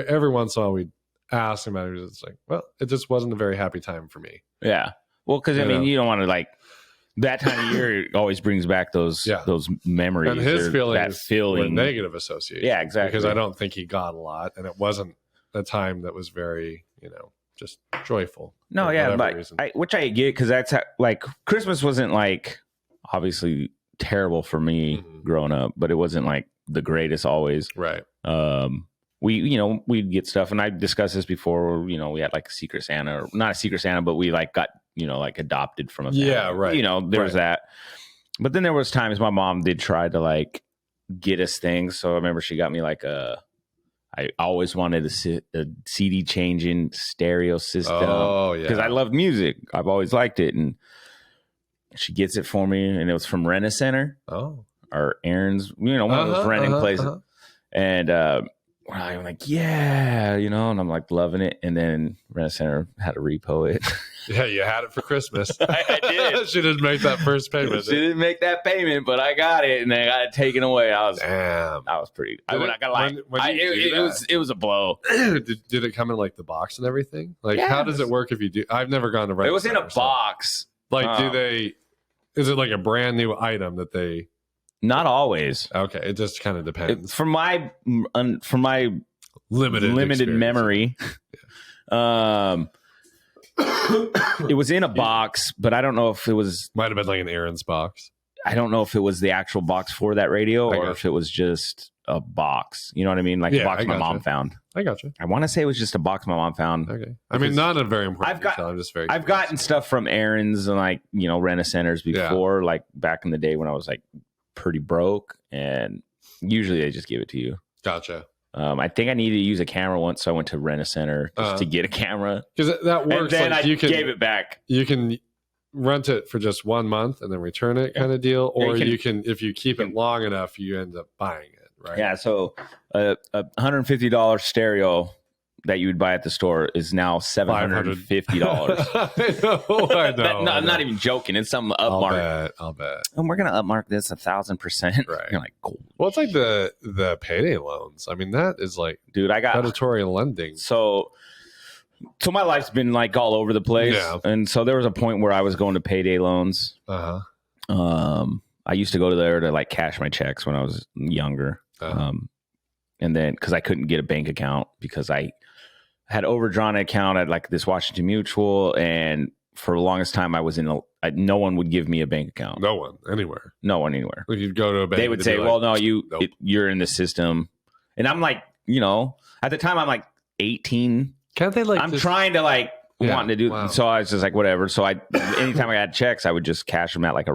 every once in a while, we'd ask him about it. It's like, well, it just wasn't a very happy time for me. Yeah. Well, because, I mean, you don't want to, like, that time of year always brings back those memories. And his feelings were negative association. Yeah, exactly. Because I don't think he got a lot. And it wasn't a time that was very, just joyful. No, yeah, but which I get, because that's how, like, Christmas wasn't like obviously terrible for me growing up, but it wasn't like the greatest always. Right. We'd get stuff, and I discussed this before. We had like a Secret Santa, or not a Secret Santa, but we like got like adopted from a family. Yeah, right. There was that. But then there was times my mom did try to like get us things. So I remember she got me like I always wanted a CD changing stereo system. Oh, yeah. Because I loved music. I've always liked it. And she gets it for me, and it was from Rent-A-Center. Oh. Or Aaron's, one of those renting places. And I'm like, yeah, and I'm like loving it. And then Rent-A-Center had to repo it. Yeah, you had it for Christmas. I did. She didn't make that first payment. She didn't make that payment, but I got it, and then I got it taken away. Damn. I was pretty. I gotta lie. It was a blow. Did it come in like the box and everything? Like, how does it work if you do? I've never gone to Rent-A-Center. It was in a box. Like, is it like a brand new item that they? Not always. Okay, it just kind of depends. From my limited memory, it was in a box, but I don't know if it was. Might have been like an Aaron's box. I don't know if it was the actual box for that radio or if it was just a box. You know what I mean? Like a box my mom found. I got you. I want to say it was just a box my mom found. Okay. I mean, not a very important detail. I'm just very. I've gotten stuff from Aaron's and like Rent-A-Centers before, like back in the day when I was like pretty broke, and usually they just give it to you. Gotcha. I think I needed to use a camera once, so I went to Rent-A-Center just to get a camera. Because that works. And then I gave it back. You can rent it for just 1 month and then return it kind of deal, or you can if you keep it long enough, you end up buying it, right? Yeah, so a $150 stereo that you would buy at the store is now $750. I know. I'm not even joking. It's some upmark. I'll bet. And we're gonna upmark this 1,000%. Right. You're like, cool. Well, it's like the payday loans. I mean, that is like, dude, I got predatory lending. So my life's been like all over the place. Yeah. And so there was a point where I was going to payday loans. I used to go to there to like cash my checks when I was younger. And then because I couldn't get a bank account because I had overdrawn an account at like this Washington Mutual, and for the longest time I was no one would give me a bank account. No one anywhere. Like you'd go to a bank. They would say, "Well, no, you're in the system," and I'm like, at the time I'm like 18. Can't they like? I'm trying to like wanting to do. Wow. So I was just like, whatever. So anytime I got checks, I would just cash them at like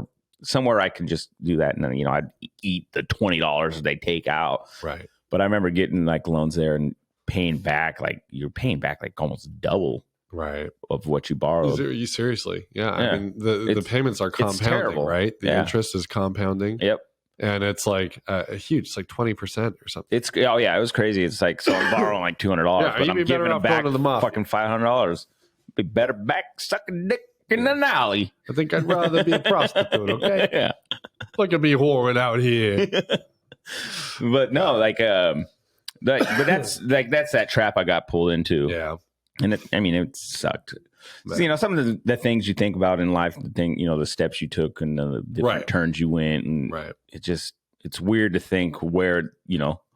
somewhere I could just do that, and then I'd eat the $20 they take out. Right. But I remember getting like loans there and paying back like almost double of what you borrowed. You seriously? Yeah. I mean the payments are compounding, right? The interest is compounding. Yep. And it's like a huge, it's like 20% or something. It was crazy. It's like, so I'm borrowing like $200, but I'm giving them back fucking $500. Be better back sucking dick. in an alley. I think I'd rather be a prostitute, okay? Yeah. Look at me whoring out here. But no, but that's that trap I got pulled into. Yeah. And it sucked. So, some of the things you think about in life, the steps you took and the different turns you went. And it's weird to think where,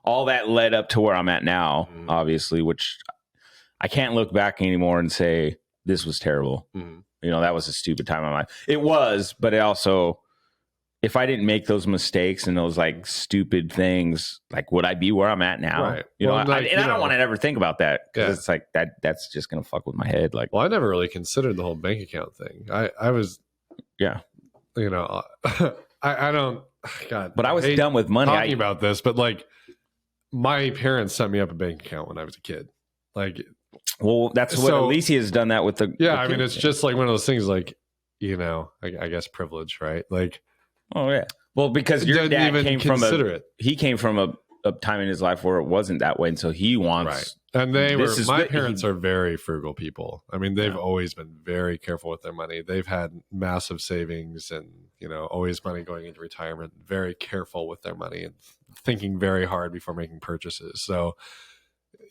all that led up to where I'm at now, obviously, which I can't look back anymore and say this was terrible. That was a stupid time in my life. It was, but it also, if I didn't make those mistakes and those stupid things, would I be where I'm at now? Right. I don't want to ever think about that because it's like that's just going to fuck with my head. Well, I never really considered the whole bank account thing. I was, I don't, God, but I was done with money. Talking about this, but my parents set me up a bank account when I was a kid. Well, that's what Alicia has done that with the. Yeah. The I mean, it's just one of those things I guess privilege, right? Oh yeah. Well, because your dad came from he came from a time in his life where it wasn't that way, and so he wants. Right. And my parents are very frugal people. I mean, they've always been very careful with their money. They've had massive savings and always money going into retirement. Very careful with their money and thinking very hard before making purchases. So,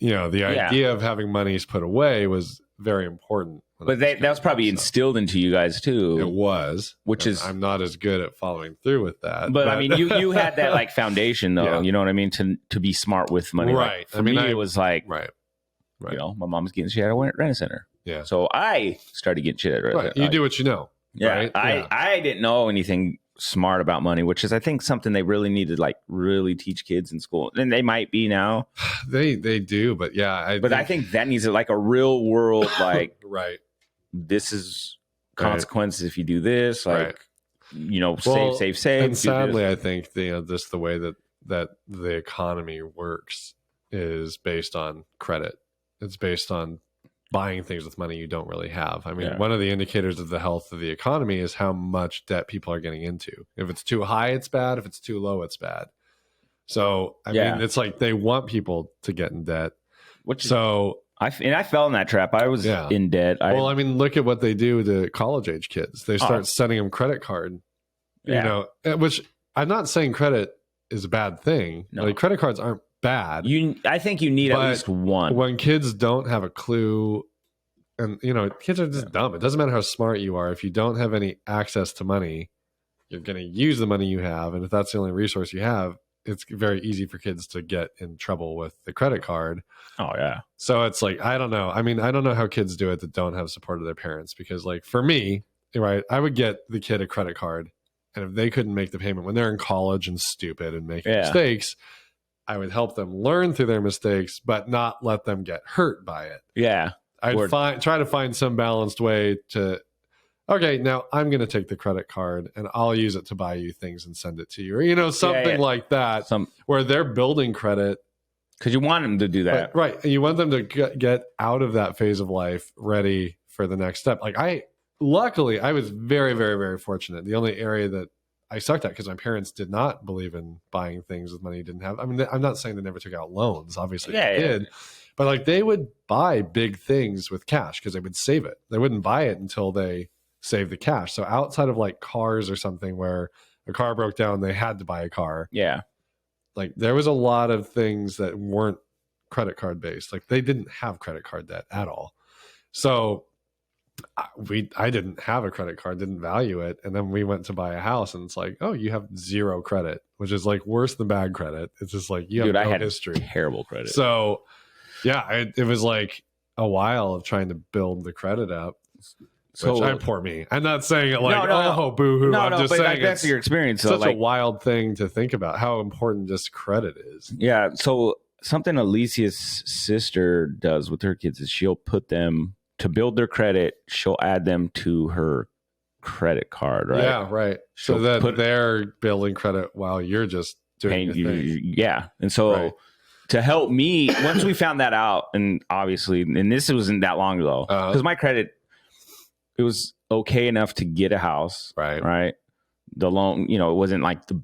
the idea of having monies put away was very important. But that was probably instilled into you guys too. It was, I'm not as good at following through with that. But I mean, you had that foundation though. You know what I mean? To be smart with money, right? For me, it was right. My mom's getting shit at a rent center. Yeah. So I started getting shit at a rent center. You do what you know. Yeah. Right? I didn't know anything smart about money, which is I think something they really need to really teach kids in school, and they might be now. They do, but I think that needs a real world right. This is consequences if you do this, save. And sadly, I think just the way that the economy works is based on credit. It's based on buying things with money you don't really have. I mean, one of the indicators of the health of the economy is how much debt people are getting into. If it's too high, it's bad. If it's too low, it's bad. So, I mean, it's they want people to get in debt. I fell in that trap. I was in debt. Look at what they do to college age kids. They start sending them credit card, which I'm not saying credit is a bad thing. No. Credit cards aren't bad. I think you need at least one. When kids don't have a clue, and kids are just dumb. It doesn't matter how smart you are. If you don't have any access to money, you're going to use the money you have. And if that's the only resource you have, it's very easy for kids to get in trouble with the credit card. Oh yeah. So it's I don't know. I mean, I don't know how kids do it that don't have support of their parents, because for me, right, I would get the kid a credit card, and if they couldn't make the payment when they're in college and stupid and making mistakes, I would help them learn through their mistakes, but not let them get hurt by it. Yeah. I'd try to find some balanced way to, okay, now I'm going to take the credit card and I'll use it to buy you things and send it to you. Or, something like that, where they're building credit. Because you want them to do that. Right. And you want them to get out of that phase of life ready for the next step. Luckily, I was very, very, very fortunate. The only area that I sucked at, because my parents did not believe in buying things with money you didn't have. I mean, I'm not saying they never took out loans. Obviously they did. But they would buy big things with cash because they would save it. They wouldn't buy it until they saved the cash. So outside of cars or something where a car broke down, they had to buy a car. Yeah. There was a lot of things that weren't credit card based. They didn't have credit card debt at all. So I didn't have a credit card, didn't value it. And then we went to buy a house and it's oh, you have zero credit, which is worse than bad credit. It's just you have no history. Terrible credit. So yeah, it was a while of trying to build the credit up. So poor me. I'm not saying it oh, boo-hoo. No, I'm just saying that's your experience. Such a wild thing to think about, how important just credit is. Yeah. So something Alicia's sister does with her kids is she'll put them to build their credit. She'll add them to her credit card, right? Yeah, right. So that they're building credit while you're just doing your thing. Yeah. And so to help me, once we found that out, and obviously, and this wasn't that long ago, because my credit, it was okay enough to get a house, right? The loan, it wasn't the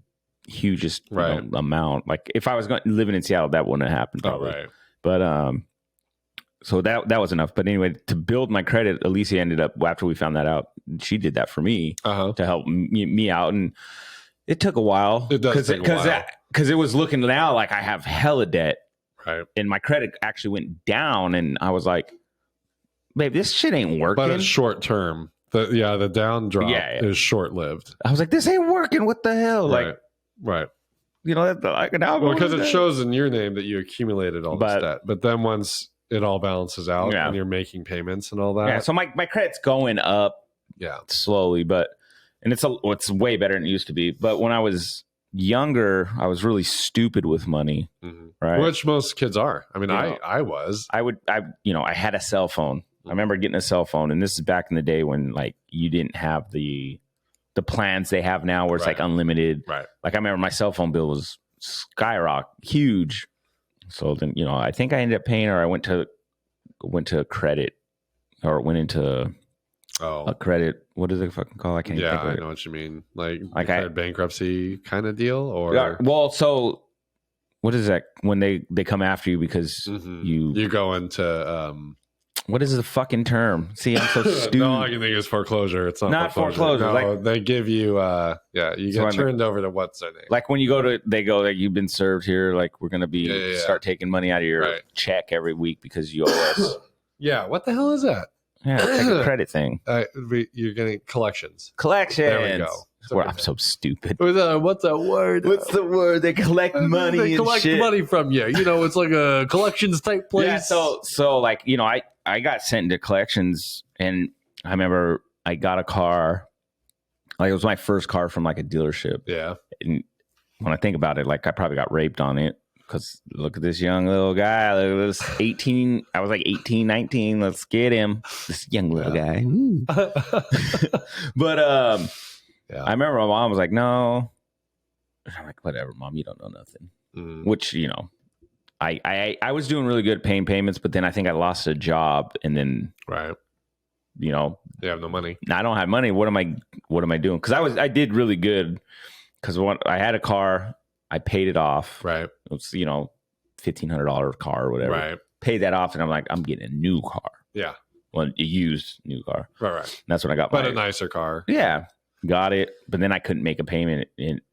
hugest amount. If I was living in Seattle, that wouldn't have happened probably. But So that was enough. But anyway, to build my credit, Alicia ended up, after we found that out, she did that for me to help me out. And it took a while. It does take a while. Because it was looking now like I have hella debt. Right. And my credit actually went down. And I was like, babe, this shit ain't working. But it's short term. The down drop is short lived. I was like, this ain't working. What the hell? Right. You know, because it shows in your name that you accumulated all this debt. But then once it all balances out and you're making payments and all that. Yeah, so my credit's going up slowly, and it's way better than it used to be. But when I was younger, I was really stupid with money, right? Which most kids are. I mean, I was. I had a cell phone. I remember getting a cell phone, and this is back in the day when like you didn't have the plans they have now where it's like unlimited. Right. Like I remember my cell phone bill was huge. So then, I think I ended up paying, or I went to credit, or went into a credit. What is it fucking called? I can't even think of it. I know what you mean. Like a bankruptcy kind of deal, or so what is that when they come after you because you go into what is the fucking term? See, I'm so stupid. No, I can think it's foreclosure. It's not foreclosure. No, they give you, you get turned over to what's their name? Like when you go they go like you've been served here. Like we're gonna be start taking money out of your check every week because you owe us. Yeah, what the hell is that? Yeah, it's like a credit thing. You're getting collections. There we go. I'm so stupid. What's that word? What's the word? They collect money. They collect money from you. It's like a collections type place. Yeah. So like I got sent into collections, and I remember I got a car. Like it was my first car from like a dealership. Yeah. And when I think about it, like I probably got raped on it because look at this young little guy. Look at this 18. I was like 18, 19. Let's get him. This young little guy. But I remember my mom was like, no. I'm like, whatever, mom, you don't know nothing. Which, I was doing really good paying payments, but then I think I lost a job, and then you have no money. I don't have money. What am I doing? Because I did really good because I had a car, I paid it off. Right. It was $1,500 car or whatever. Right. Paid that off, and I'm like, I'm getting a new car. Yeah. Well, a used new car. Right. And that's when I got a nicer car. Yeah, got it, but then I couldn't make a payment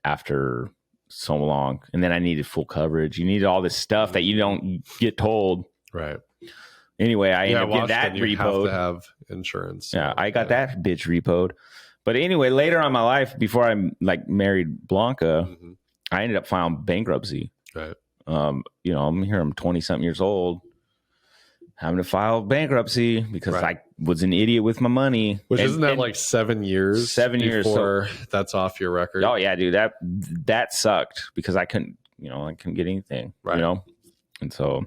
after so long, and then I needed full coverage. You needed all this stuff that you don't get told. Right. Anyway, I ended up getting that repoed. You have to have insurance. Yeah, I got that bitch repoed. But anyway, later on in my life, before I married Blanca, I ended up filing bankruptcy. Right. I'm here. I'm 20-something years old, having to file bankruptcy because I was an idiot with my money. Which isn't that like 7 years? 7 years before that's off your record. Oh yeah, dude. That sucked because I couldn't get anything. Right. And so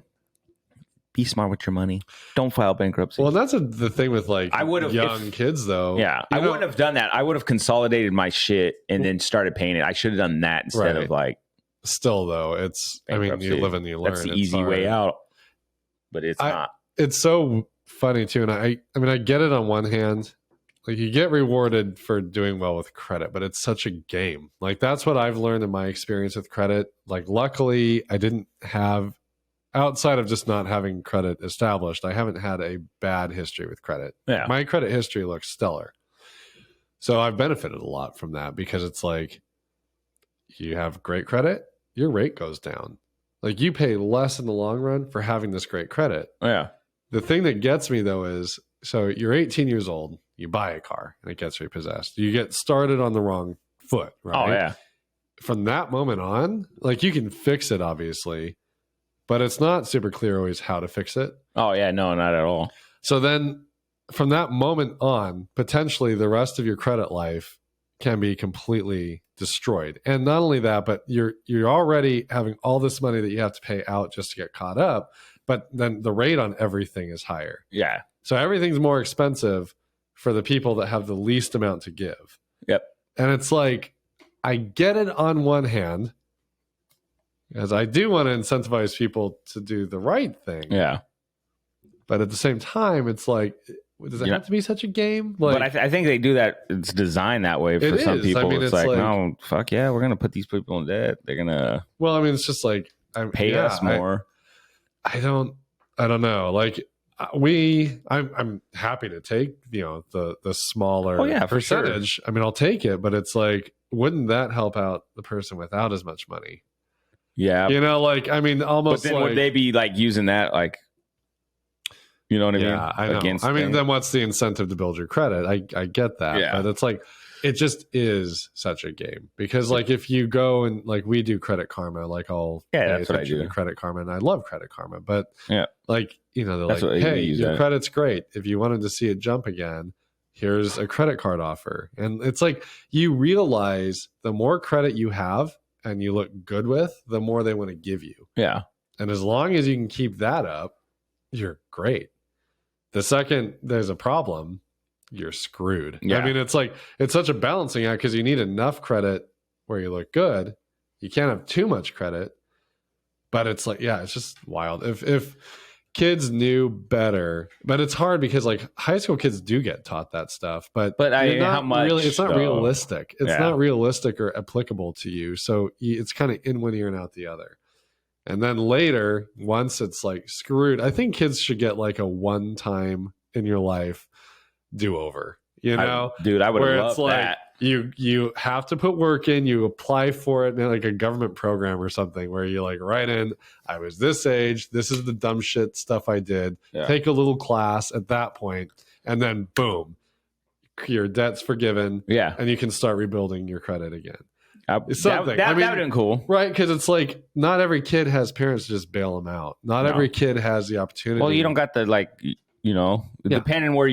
be smart with your money. Don't file bankruptcy. Well, that's the thing with young kids though. Yeah. I wouldn't have done that. I would have consolidated my shit and then started paying it. I should have done that instead of still though, it's bankruptcy. I mean, you live and you learn. That's the easy way out. But it's not. It's so funny too. And I get it on one hand. Like you get rewarded for doing well with credit, but it's such a game. Like that's what I've learned in my experience with credit. Like luckily I didn't have, outside of just not having credit established, I haven't had a bad history with credit. Yeah. My credit history looks stellar. So I've benefited a lot from that because it's like you have great credit, your rate goes down. Like you pay less in the long run for having this great credit. Yeah. The thing that gets me though is, so you're 18 years old, you buy a car and it gets repossessed. You get started on the wrong foot, right? Oh yeah. From that moment on, like you can fix it obviously, but it's not super clear always how to fix it. Oh yeah, no, not at all. So then from that moment on, potentially the rest of your credit life can be completely destroyed. And not only that, but you're already having all this money that you have to pay out just to get caught up, but then the rate on everything is higher. Yeah. So everything's more expensive for the people that have the least amount to give. Yep. And it's like, I get it on one hand, as I do want to incentivize people to do the right thing. Yeah. But at the same time, it's like, does it have to be such a game? Like, but I think they do that. It's designed that way for some people. I mean, it's like, no, fuck yeah, we're going to put these people in debt. They're going to. Well, I mean, it's just like pay us more. I don't know. Like, I'm happy to take, the smaller percentage. Sure. I mean, I'll take it, but it's like, wouldn't that help out the person without as much money? Yeah. Like, I mean, almost. But then like, would they be like using that, like, you know what I mean? Yeah, I know. I mean, then what's the incentive to build your credit? I get that, but it's like, it just is such a game because, like, if you go and like we do Credit Karma, like that's what I do. Credit Karma, and I love Credit Karma, but like, they're that's like, hey, your credit's great. If you wanted to see it jump again, here's a credit card offer, and it's like you realize the more credit you have and you look good with, the more they want to give you. Yeah, and as long as you can keep that up, you're great. The second there's a problem, you're screwed. Yeah. I mean, it's like, it's such a balancing act because you need enough credit where you look good. You can't have too much credit, but it's like, it's just wild. If kids knew better, but it's hard because like high school kids do get taught that stuff, but how much? Really, it's not realistic. It's not realistic or applicable to you. So it's kind of in one ear and out the other. And then later, once it's like screwed, I think kids should get like a one time in your life do-over, dude, I would love that. You have to put work in, you apply for it in like a government program or something where you like write in, I was this age, this is the dumb shit stuff I did, take a little class at that point, and then boom, your debt's forgiven, and you can start rebuilding your credit again. Something that would have been cool, right? Because it's like not every kid has parents to just bail them out. Not every kid has the opportunity. Well, you don't got the depending where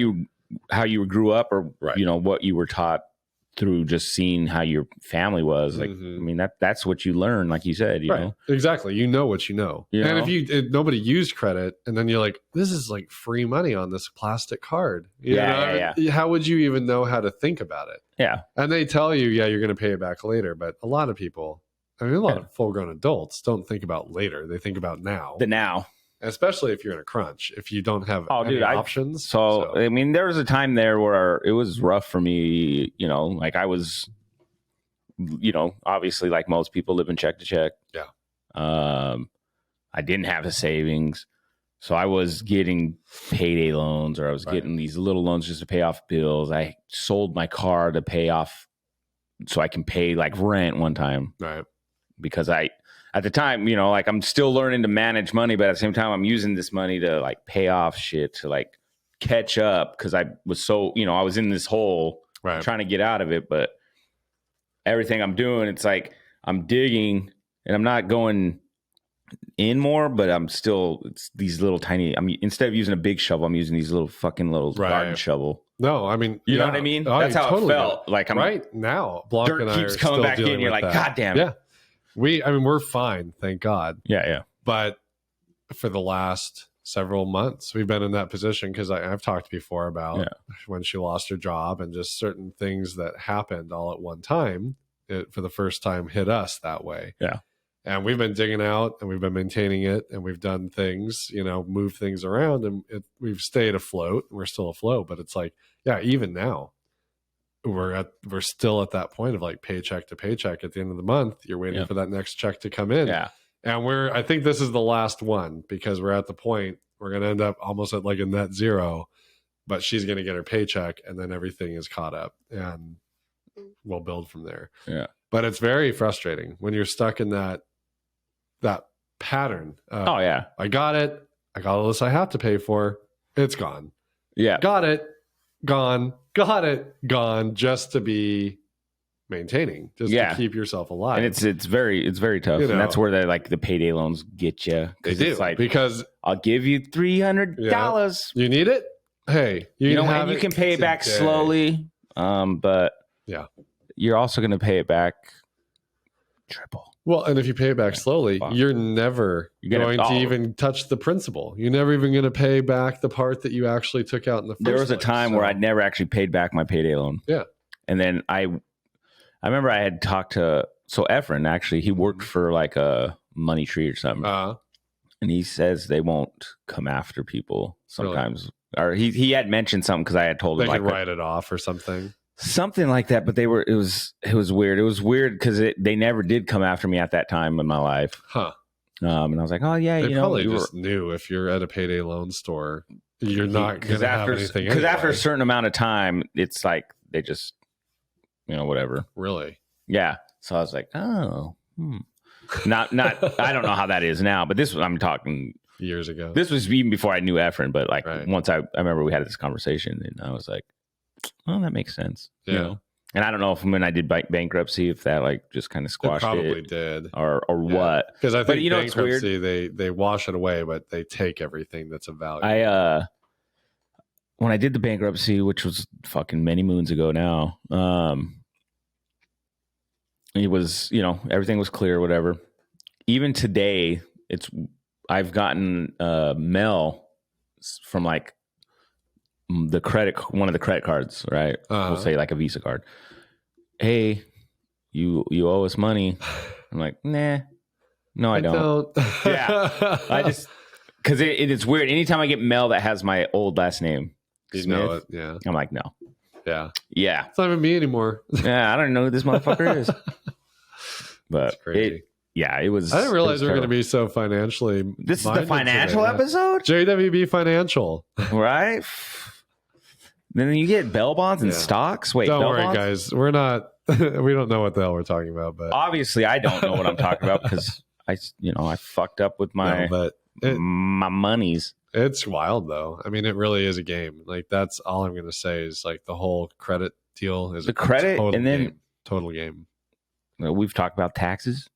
how you grew up or what you were taught through just seeing how your family was. Like, I mean, that's what you learn, like you said, you know? Exactly. You know what you know. And if nobody used credit and then you're like, this is like free money on this plastic card. How would you even know how to think about it? Yeah. And they tell you, you're going to pay it back later. But a lot of people, a lot of full grown adults don't think about later. They think about now. The now. Especially if you're in a crunch, if you don't have any options. So, I mean, there was a time there where it was rough for me, like I was, obviously like most people living check to check. Yeah. I didn't have a savings. So I was getting payday loans or I was getting these little loans just to pay off bills. I sold my car to pay off so I can pay like rent one time. Right. Because at the time, like I'm still learning to manage money, but at the same time, I'm using this money to like pay off shit, to like catch up. Cause I was so, I was in this hole trying to get out of it, but everything I'm doing, it's like I'm digging and I'm not going in more, but it's these little tiny, instead of using a big shovel, I'm using these little garden shovel. No, I mean, you know what I mean? That's how it felt. Like I'm right now, Blanc dirt and I keeps coming back in. You're like, God damn it. Yeah. We're fine, thank God. Yeah. But for the last several months, we've been in that position because I've talked before about when she lost her job and just certain things that happened all at one time. It, for the first time, hit us that way. Yeah. And we've been digging out and we've been maintaining it and we've done things, moved things around and we've stayed afloat. We're still afloat, but it's like, even now. We're still at that point of like paycheck to paycheck at the end of the month. You're waiting for that next check to come in. Yeah. And I think this is the last one because we're at the point we're going to end up almost at like a net zero, but she's going to get her paycheck and then everything is caught up and we'll build from there. Yeah. But it's very frustrating when you're stuck in that pattern. I got it. I got all this I have to pay for. It's gone. Yeah. Got it. Gone. Got it, gone, just to be maintaining, just to keep yourself alive. And it's very tough. And that's where the payday loans get you. They do, like, because I'll give you $300. You need it? Hey, you can pay it back slowly. But you're also going to pay it back triple. Well, and if you pay it back slowly, you're never going to even touch the principal. You're never even going to pay back the part that you actually took out in the first place. There was a time where I'd never actually paid back my payday loan. Yeah. And then I remember I had talked to, Efren, actually, he worked for like a Money Tree or something. And he says they won't come after people sometimes. Really? Or he had mentioned something because I had told him they could write it off or something. Something like that, but it was weird. It was weird because they never did come after me at that time in my life. Huh. And I was like, oh yeah, they probably just knew if you're at a payday loan store, you're not going to have anything. Because after a certain amount of time, it's like they just, whatever. Really? Yeah. So I was like, oh, not. I don't know how that is now, but I'm talking years ago. This was even before I knew Efren, but like once I remember we had this conversation, and I was like, oh, that makes sense. Yeah. And I don't know if when I did bankruptcy, if that like just kind of squashed it. Probably did. Or what. Because I think bankruptcy, they wash it away, but they take everything that's of value. When I did the bankruptcy, which was fucking many moons ago now, it was, everything was clear, whatever. Even today, I've gotten mail from like one of the credit cards, right? We'll say like a Visa card. Hey, you owe us money. I'm like, nah, no, I don't. Yeah, I just because it's weird. Anytime I get mail that has my old last name, Smith, know it. Yeah, I'm like, no. Yeah, it's not even me anymore. Yeah, I don't know who this motherfucker is. But crazy. It was. I didn't realize we were going to be so financially. This is the financial episode. JWB Financial, right? Then you get bail bonds and stocks. Wait, don't worry, guys. We're not. We don't know what the hell we're talking about. But obviously, I don't know what I'm talking about because I fucked up with my my monies. It's wild though. I mean, it really is a game. Like that's all I'm going to say is like the whole credit deal is the credit, and then total game. We've talked about taxes.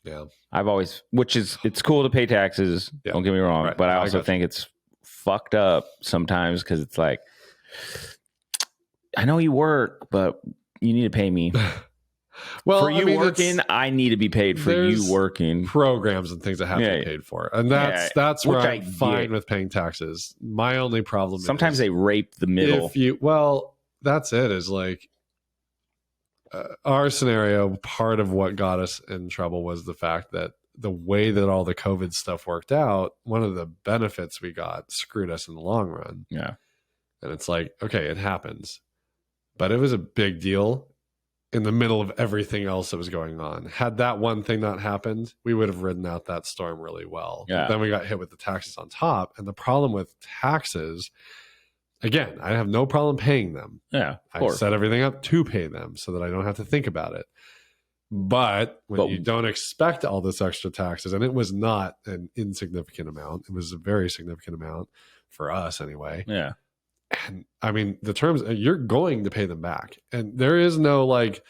Yeah, it's cool to pay taxes. Yeah. Don't get me wrong, but I also think it's fucked up sometimes because it's like, I know you work, but you need to pay me. Well, for you working, I need to be paid for you working. Programs and things that have to be paid for, and that's where I'm fine with paying taxes. My only problem sometimes they rape the middle. That's it. Is like. Our scenario, part of what got us in trouble was the fact that the way that all the COVID stuff worked out, one of the benefits we got screwed us in the long run. Yeah. And it's like, okay, it happens. But it was a big deal in the middle of everything else that was going on. Had that one thing not happened, we would have ridden out that storm really well. Yeah. But then we got hit with the taxes on top. And the problem with taxes, again, I have no problem paying them. Yeah, I set everything up to pay them so that I don't have to think about it. But when you don't expect all this extra taxes, and it was not an insignificant amount, it was a very significant amount for us anyway. Yeah. And I mean, the terms, you're going to pay them back. And there is no like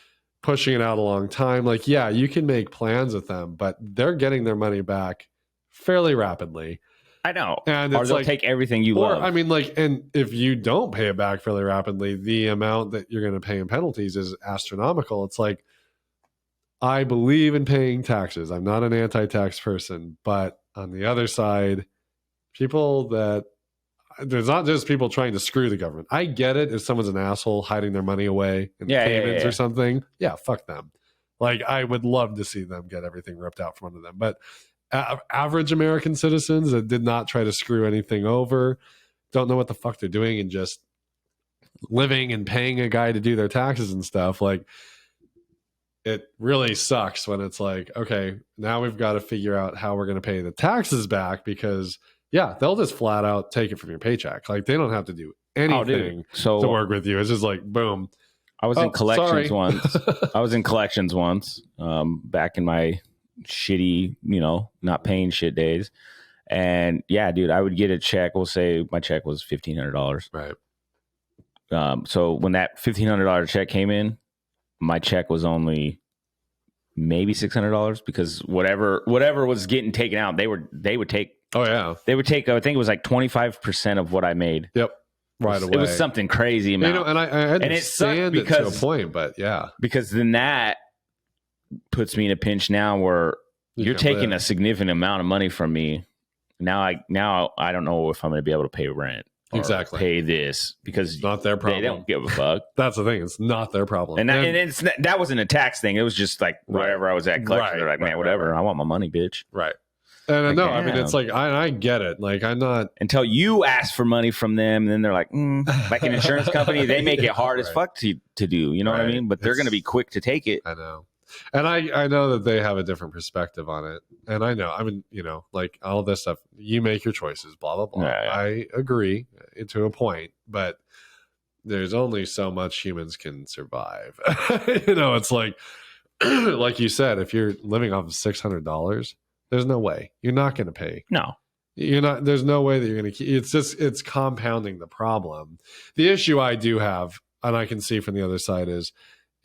pushing it out a long time. Like, yeah, you can make plans with them, but they're getting their money back fairly rapidly. I know. And or they'll take everything you love. I mean, like, and if you don't pay it back fairly rapidly, the amount that you're going to pay in penalties is astronomical. It's like, I believe in paying taxes. I'm not an anti-tax person. But on the other side, there's not just people trying to screw the government. I get it if someone's an asshole hiding their money away in payments or something. Yeah, fuck them. Like, I would love to see them get everything ripped out from under them. But average American citizens that did not try to screw anything over, don't know what the fuck they're doing and just living and paying a guy to do their taxes and stuff. Like, it really sucks when it's like, okay, now we've got to figure out how we're going to pay the taxes back because, they'll just flat out take it from your paycheck. Like, they don't have to do anything to work with you. It's just like, boom. I was in collections once. I was in collections once back in my shitty, not paying shit days. And dude, I would get a check. We'll say my check was $1,500. Right. So when that $1,500 check came in, my check was only maybe $600 because whatever was getting taken out, they would take. Oh yeah. They would take. I think it was like 25% of what I made. Yep. Right away. It was something crazy amount. And I understand it to a point, but because then that puts me in a pinch now where you're taking a significant amount of money from me. Now I don't know if I'm going to be able to pay rent. Exactly. Pay this because it's not their problem. They don't give a fuck. That's the thing. It's not their problem. And that wasn't a tax thing. It was just like wherever I was at collection. They're like, man, whatever. I want my money, bitch. Right. And no, I mean, it's like, I get it. Like, I'm not. Until you ask for money from them, and then they're like, like an insurance company, they make it hard as fuck to do. You know what I mean? But they're going to be quick to take it. I know. And I know that they have a different perspective on it. And I know, I mean, like all this stuff, you make your choices, blah, blah, blah. Yeah. I agree to a point, but there's only so much humans can survive. It's like you said, if you're living off of $600, there's no way you're not going to pay. No, you're not. There's no way that you're going to keep. It's compounding the problem. The issue I do have, and I can see from the other side, is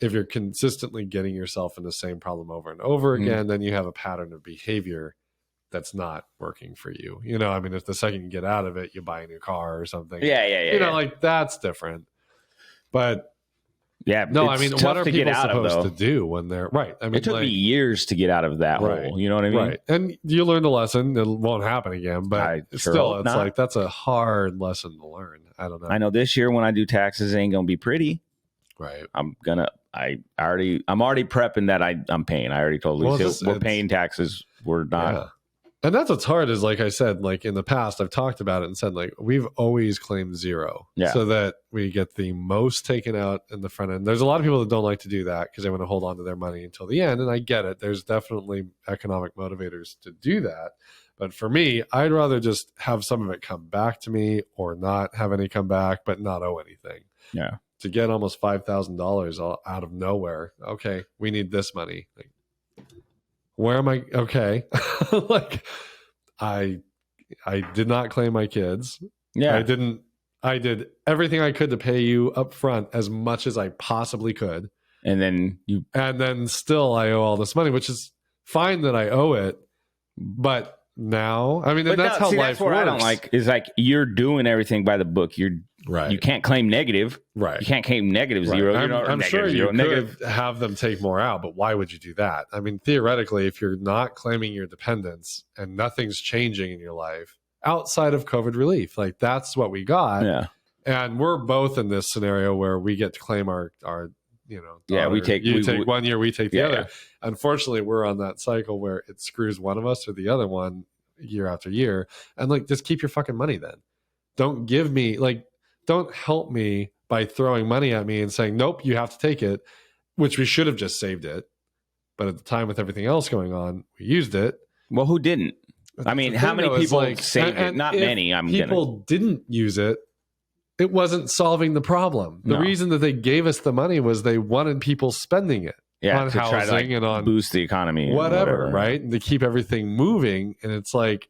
if you're consistently getting yourself in the same problem over and over again, then you have a pattern of behavior that's not working for you. I mean, if the second you get out of it, you buy a new car or something. Yeah. Like that's different. But yeah, no, I mean, what are people supposed to do when they're right? I mean, it took me years to get out of that hole. You know what I mean? Right. And you learned a lesson. It won't happen again, but still, it's like that's a hard lesson to learn. I don't know. I know this year when I do taxes, it ain't gonna be pretty. Right. I'm already prepping that I'm paying. I already told Lucy we're paying taxes. We're not. Yeah. And that's what's hard is, like I said, like in the past, I've talked about it and said, like, we've always claimed zero so that we get the most taken out in the front end. There's a lot of people that don't like to do that because they want to hold on to their money until the end. And I get it. There's definitely economic motivators to do that. But for me, I'd rather just have some of it come back to me or not have any come back, but not owe anything. Yeah. To get almost $5,000 out of nowhere. Okay. We need this money. Like, where am I? Okay. Like I did not claim my kids. Yeah. I did everything I could to pay you up front as much as I possibly could. And then still I owe all this money, which is fine that I owe it. But now, I mean, and that's how life works. I don't like is like you're doing everything by the book. You're right. You can't claim negative. Right. You can't claim negative zero. I'm sure you could have them take more out, but why would you do that? I mean, theoretically, if you're not claiming your dependents and nothing's changing in your life outside of COVID relief, like that's what we got. Yeah. And we're both in this scenario where we get to claim our daughter. We take 1 year, we take the other. Unfortunately, we're on that cycle where it screws one of us or the other one year after year. And like, just keep your fucking money then. Don't help me by throwing money at me and saying, nope, you have to take it, which we should have just saved it. But at the time with everything else going on, we used it. Well, who didn't? I mean, how many people saved it? Not many. People didn't use it. It wasn't solving the problem. The reason that they gave us the money was they wanted people spending it on to housing try to, and on boost the economy, whatever, right? And to keep everything moving. And it's like,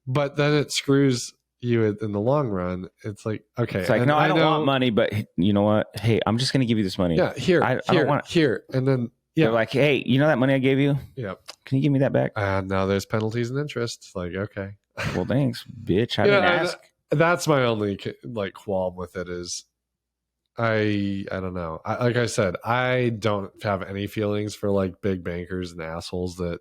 but then it screws you in the long run. It's like, okay, it's like, no, I don't want money, but you know what? Hey, I'm just going to give you this money. Yeah, I don't want it. Here, and then they're like, hey, you know that money I gave you? Yeah, can you give me that back? And now there's penalties and interest. Like, okay, well, thanks, bitch. I didn't ask. That's my only qualm with it is I don't know. Like I said, I don't have any feelings for like big bankers and assholes that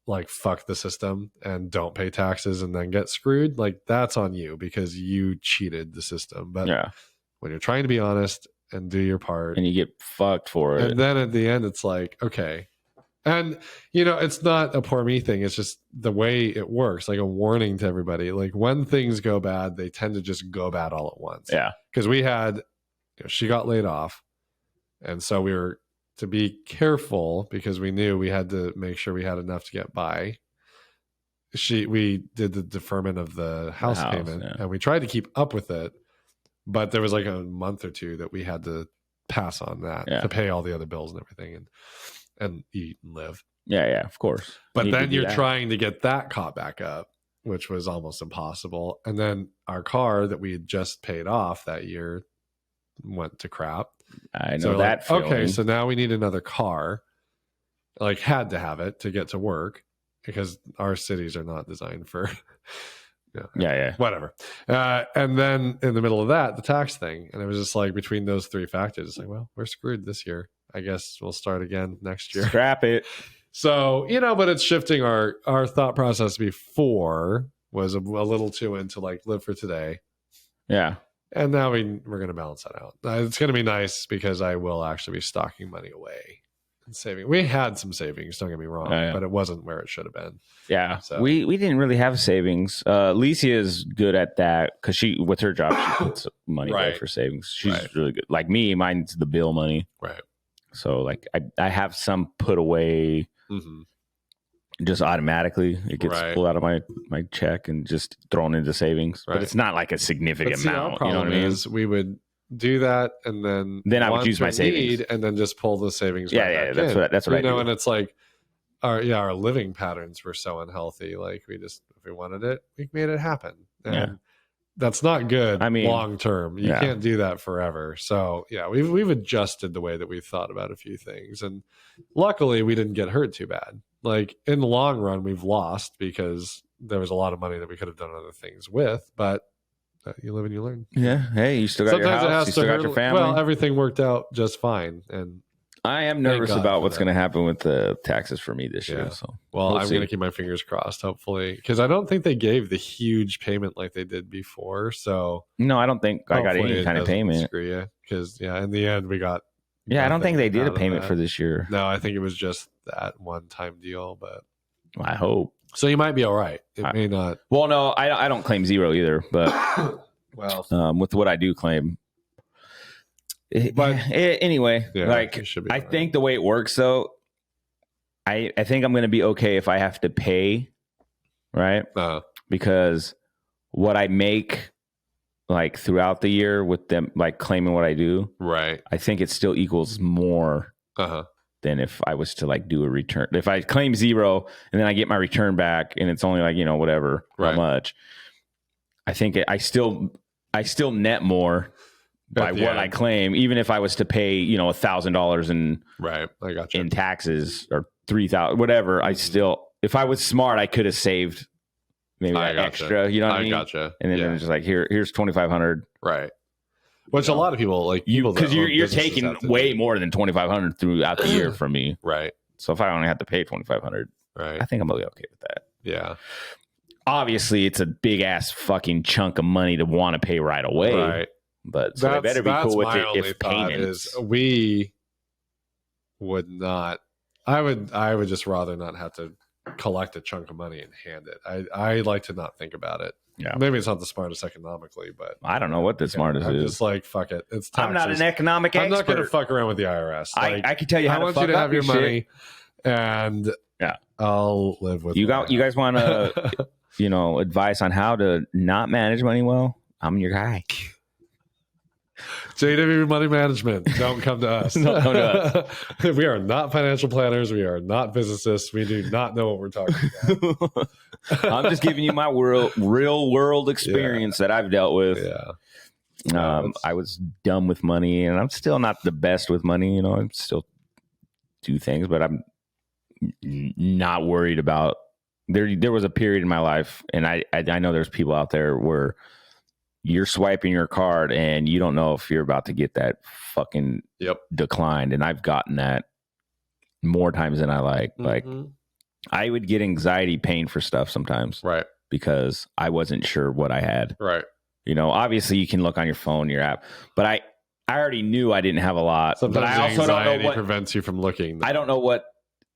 like fuck the system and don't pay taxes and then get screwed. Like that's on you because you cheated the system. But when you're trying to be honest and do your part and you get fucked for it. And then at the end, it's like, okay. And, it's not a poor me thing. It's just the way it works, like a warning to everybody. Like when things go bad, they tend to just go bad all at once. Yeah. Because we had, she got laid off. And so we were to be careful because we knew we had to make sure we had enough to get by. We did the deferment of the house payment and we tried to keep up with it. But there was like a month or two that we had to pass on that to pay all the other bills and everything. And eat and live. Yeah, of course. But then you're trying to get that caught back up, which was almost impossible. And then our car that we had just paid off that year went to crap. I know that feeling. Okay, so now we need another car. Like had to have it to get to work because our cities are not designed for whatever. And then in the middle of that, the tax thing. And it was just like between those three factors, it's like, well, we're screwed this year. I guess we'll start again next year. Scrap it. So, but it's shifting our thought process before was a little too into like live for today. Yeah. And now we're going to balance that out. It's going to be nice because I will actually be stocking money away and saving. We had some savings, don't get me wrong, but it wasn't where it should have been. Yeah. So. We didn't really have savings. Licia is good at that because with her job, she puts money away for savings. She's really good. Like me, mine's the bill money. Right. So like I have some put away just automatically. It gets pulled out of my check and just thrown into savings. But it's not like a significant amount. Our you know what I mean? is we would do that and then I would use my savings and then just pull the savings. Yeah, that's what I do. And it's like our living patterns were so unhealthy. Like if we wanted it, we made it happen. And that's not good. I mean, long term, you can't do that forever. So we've adjusted the way that we've thought about a few things, and luckily we didn't get hurt too bad. Like in the long run, we've lost because there was a lot of money that we could have done other things with, but you live and you learn. Yeah. Hey, you still got your house, you still got your family. Well, everything worked out just fine, and I am nervous about what's going to happen with the taxes for me this year. So, I'm going to keep my fingers crossed, hopefully, because I don't think they gave the huge payment like they did before. So, no, I don't think I got any kind of payment. Screw you, because in the end we got. Yeah, I don't think they did a payment for this year. No, I think it was just that one-time deal. But I hope so. You might be all right. It may not. Well, no, I don't claim zero either. But with what I do claim. But anyway, I think the way it works, though, I think I'm going to be okay if I have to pay, right? Because what I make, like throughout the year with them, like claiming what I do, right? I think it still equals more than if I was to like do a return. If I claim zero and then I get my return back and it's only like whatever how much, I think I still net more. By what I claim, even if I was to pay, $1,000 in taxes or $3,000, whatever, I still, if I was smart, I could have saved maybe extra. You know what I mean? Gotcha. And then it was just like, here's $2,500. Right. Which a lot of people like because you're taking way more than $2,500 throughout the year from me. Right. So if I only have to pay $2,500, I think I'm gonna be okay with that. Yeah. Obviously, it's a big ass fucking chunk of money to want to pay right away. Right. But so they better be cool with it if payments. We would not. I would just rather not have to collect a chunk of money and hand it. I like to not think about it. Yeah, maybe it's not the smartest economically, but I don't know what the smartest is. I'm just like, fuck it. It's taxes. I'm not an economic expert. I'm not going to fuck around with the IRS. Like, I can tell you how to fuck up your shit. I want you to have your money, and I'll live with you. You guys want to, advice on how to not manage money well? I'm your guy. JW Money Management. Don't come to us. Don't come to us. We are not financial planners. We are not physicists. We do not know what we're talking about. I'm just giving you my real world experience that I've dealt with. Yeah. I was dumb with money, and I'm still not the best with money. I still do things, but I'm not worried about. There was a period in my life, and I know there's people out there where you're swiping your card and you don't know if you're about to get that fucking declined. And I've gotten that more times than I like. Mm-hmm. Like I would get anxiety paying for stuff sometimes. Right. Because I wasn't sure what I had. Right. Obviously you can look on your phone, your app, but I already knew I didn't have a lot. Sometimes but I also don't know what prevents you from looking. I don't know what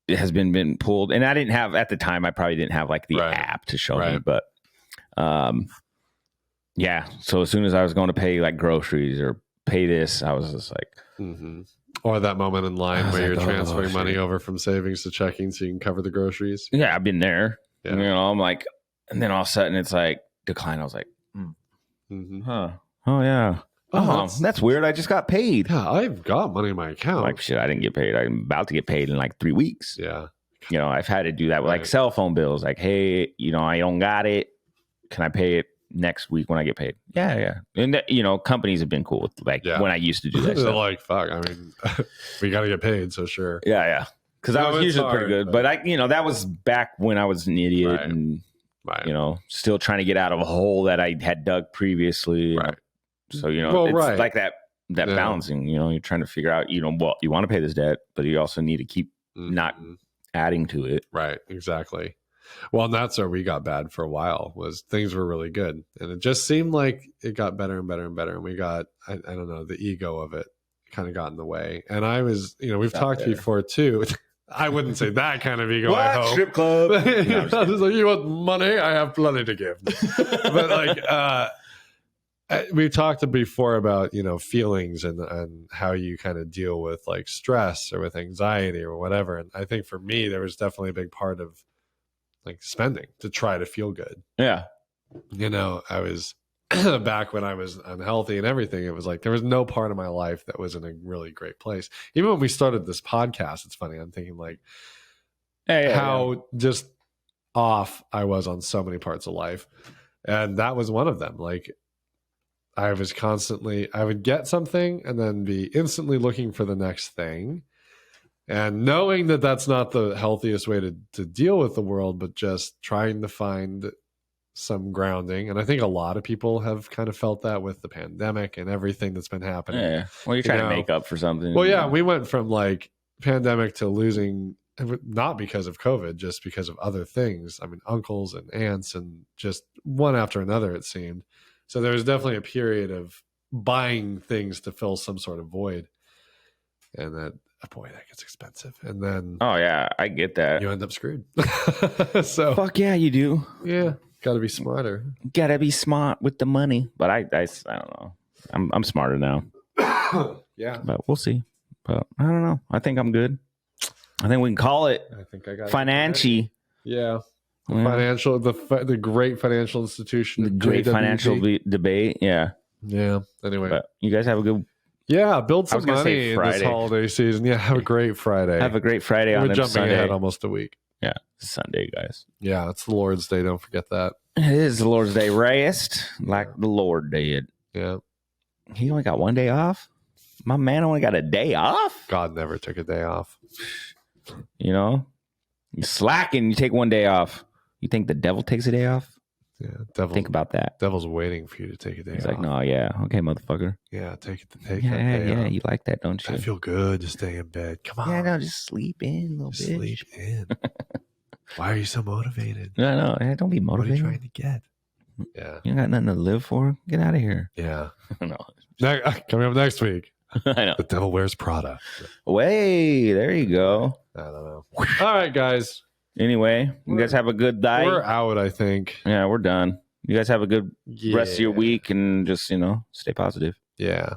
has been pulled. And I didn't have, at the time, I probably didn't have like the app to show me, but, yeah. So as soon as I was going to pay like groceries or pay this, I was just like, or that moment in line where you're transferring money over from savings to checking so you can cover the groceries. Yeah, I've been there. Yeah. I'm like, and then all of a sudden it's like decline. I was like, huh? Oh yeah. Oh, that's weird. I just got paid. Yeah, I've got money in my account. Like shit, I didn't get paid. I'm about to get paid in like 3 weeks. Yeah. I've had to do that with like cell phone bills. Like, hey, I don't got it. Can I pay it next week when I get paid? Yeah. And companies have been cool with like when I used to do that. They're like, fuck. I mean, we got to get paid, so sure. Yeah. Because I was usually pretty good, but that was back when I was an idiot and still trying to get out of a hole that I had dug previously. Right. So it's like that balancing. You're trying to figure out. Well, you want to pay this debt, but you also need to keep not adding to it. Right. Exactly. Well, and that's where we got bad for a while. Was things were really good, and it just seemed like it got better and better and better. And we got, I don't know, the ego of it kind of got in the way. And I was, we've talked before too. I wouldn't say that kind of ego. I hope. Strip club. I was like, you want money? I have plenty to give. But like, we've talked before about, feelings and how you kind of deal with like stress or with anxiety or whatever. And I think for me, there was definitely a big part of like spending to try to feel good. Yeah. I was back when I was unhealthy and everything. It was like there was no part of my life that was in a really great place. Even when we started this podcast, it's funny. I'm thinking like how just off I was on so many parts of life. And that was one of them. Like I would get something and then be instantly looking for the next thing. And knowing that that's not the healthiest way to deal with the world, but just trying to find some grounding. And I think a lot of people have kind of felt that with the pandemic and everything that's been happening. Yeah. Well, you're trying to make up for something. Well, yeah, we went from like pandemic to losing, not because of COVID, just because of other things. I mean, uncles and aunts and just one after another, it seemed. So there was definitely a period of buying things to fill some sort of void. And that, boy, that gets expensive. And then, oh yeah, I get that. You end up screwed. So fuck yeah, you do. Yeah, got to be smarter. Got to be smart with the money. But I don't know. I'm smarter now. Yeah, but we'll see. But I don't know. I think I'm good. I think we can call it. I think I got Financi. Yeah. Financial, the great financial institution, the great financial debate. Yeah. Anyway, but you guys have a good. Yeah, build some money this holiday season. Yeah, have a great Friday. Have a great Friday. We're jumping ahead almost a week. Yeah, Sunday, guys. Yeah, it's the Lord's Day. Don't forget that. It is the Lord's Day. Rest like the Lord did. Yeah. He only got one day off. My man only got a day off. God never took a day off. You're slacking. You take one day off. You think the devil takes a day off? Yeah, think about that. Devil's waiting for you to take a day off. He's like, no, yeah, okay, motherfucker. Yeah, take that day off. Yeah, you like that, don't you? I feel good to stay in bed. Come on. Yeah, no, just sleep in a little bit. Sleep in. Why are you so motivated? No, don't be motivated. What are you trying to get? Yeah. You got nothing to live for? Get out of here. Yeah. No. Coming up next week. I know. The Devil Wears Prada. Way, there you go. I don't know. All right, guys. Anyway, you guys have a good night. We're out, I think. Yeah, we're done. You guys have a good rest of your week and just, stay positive. Yeah.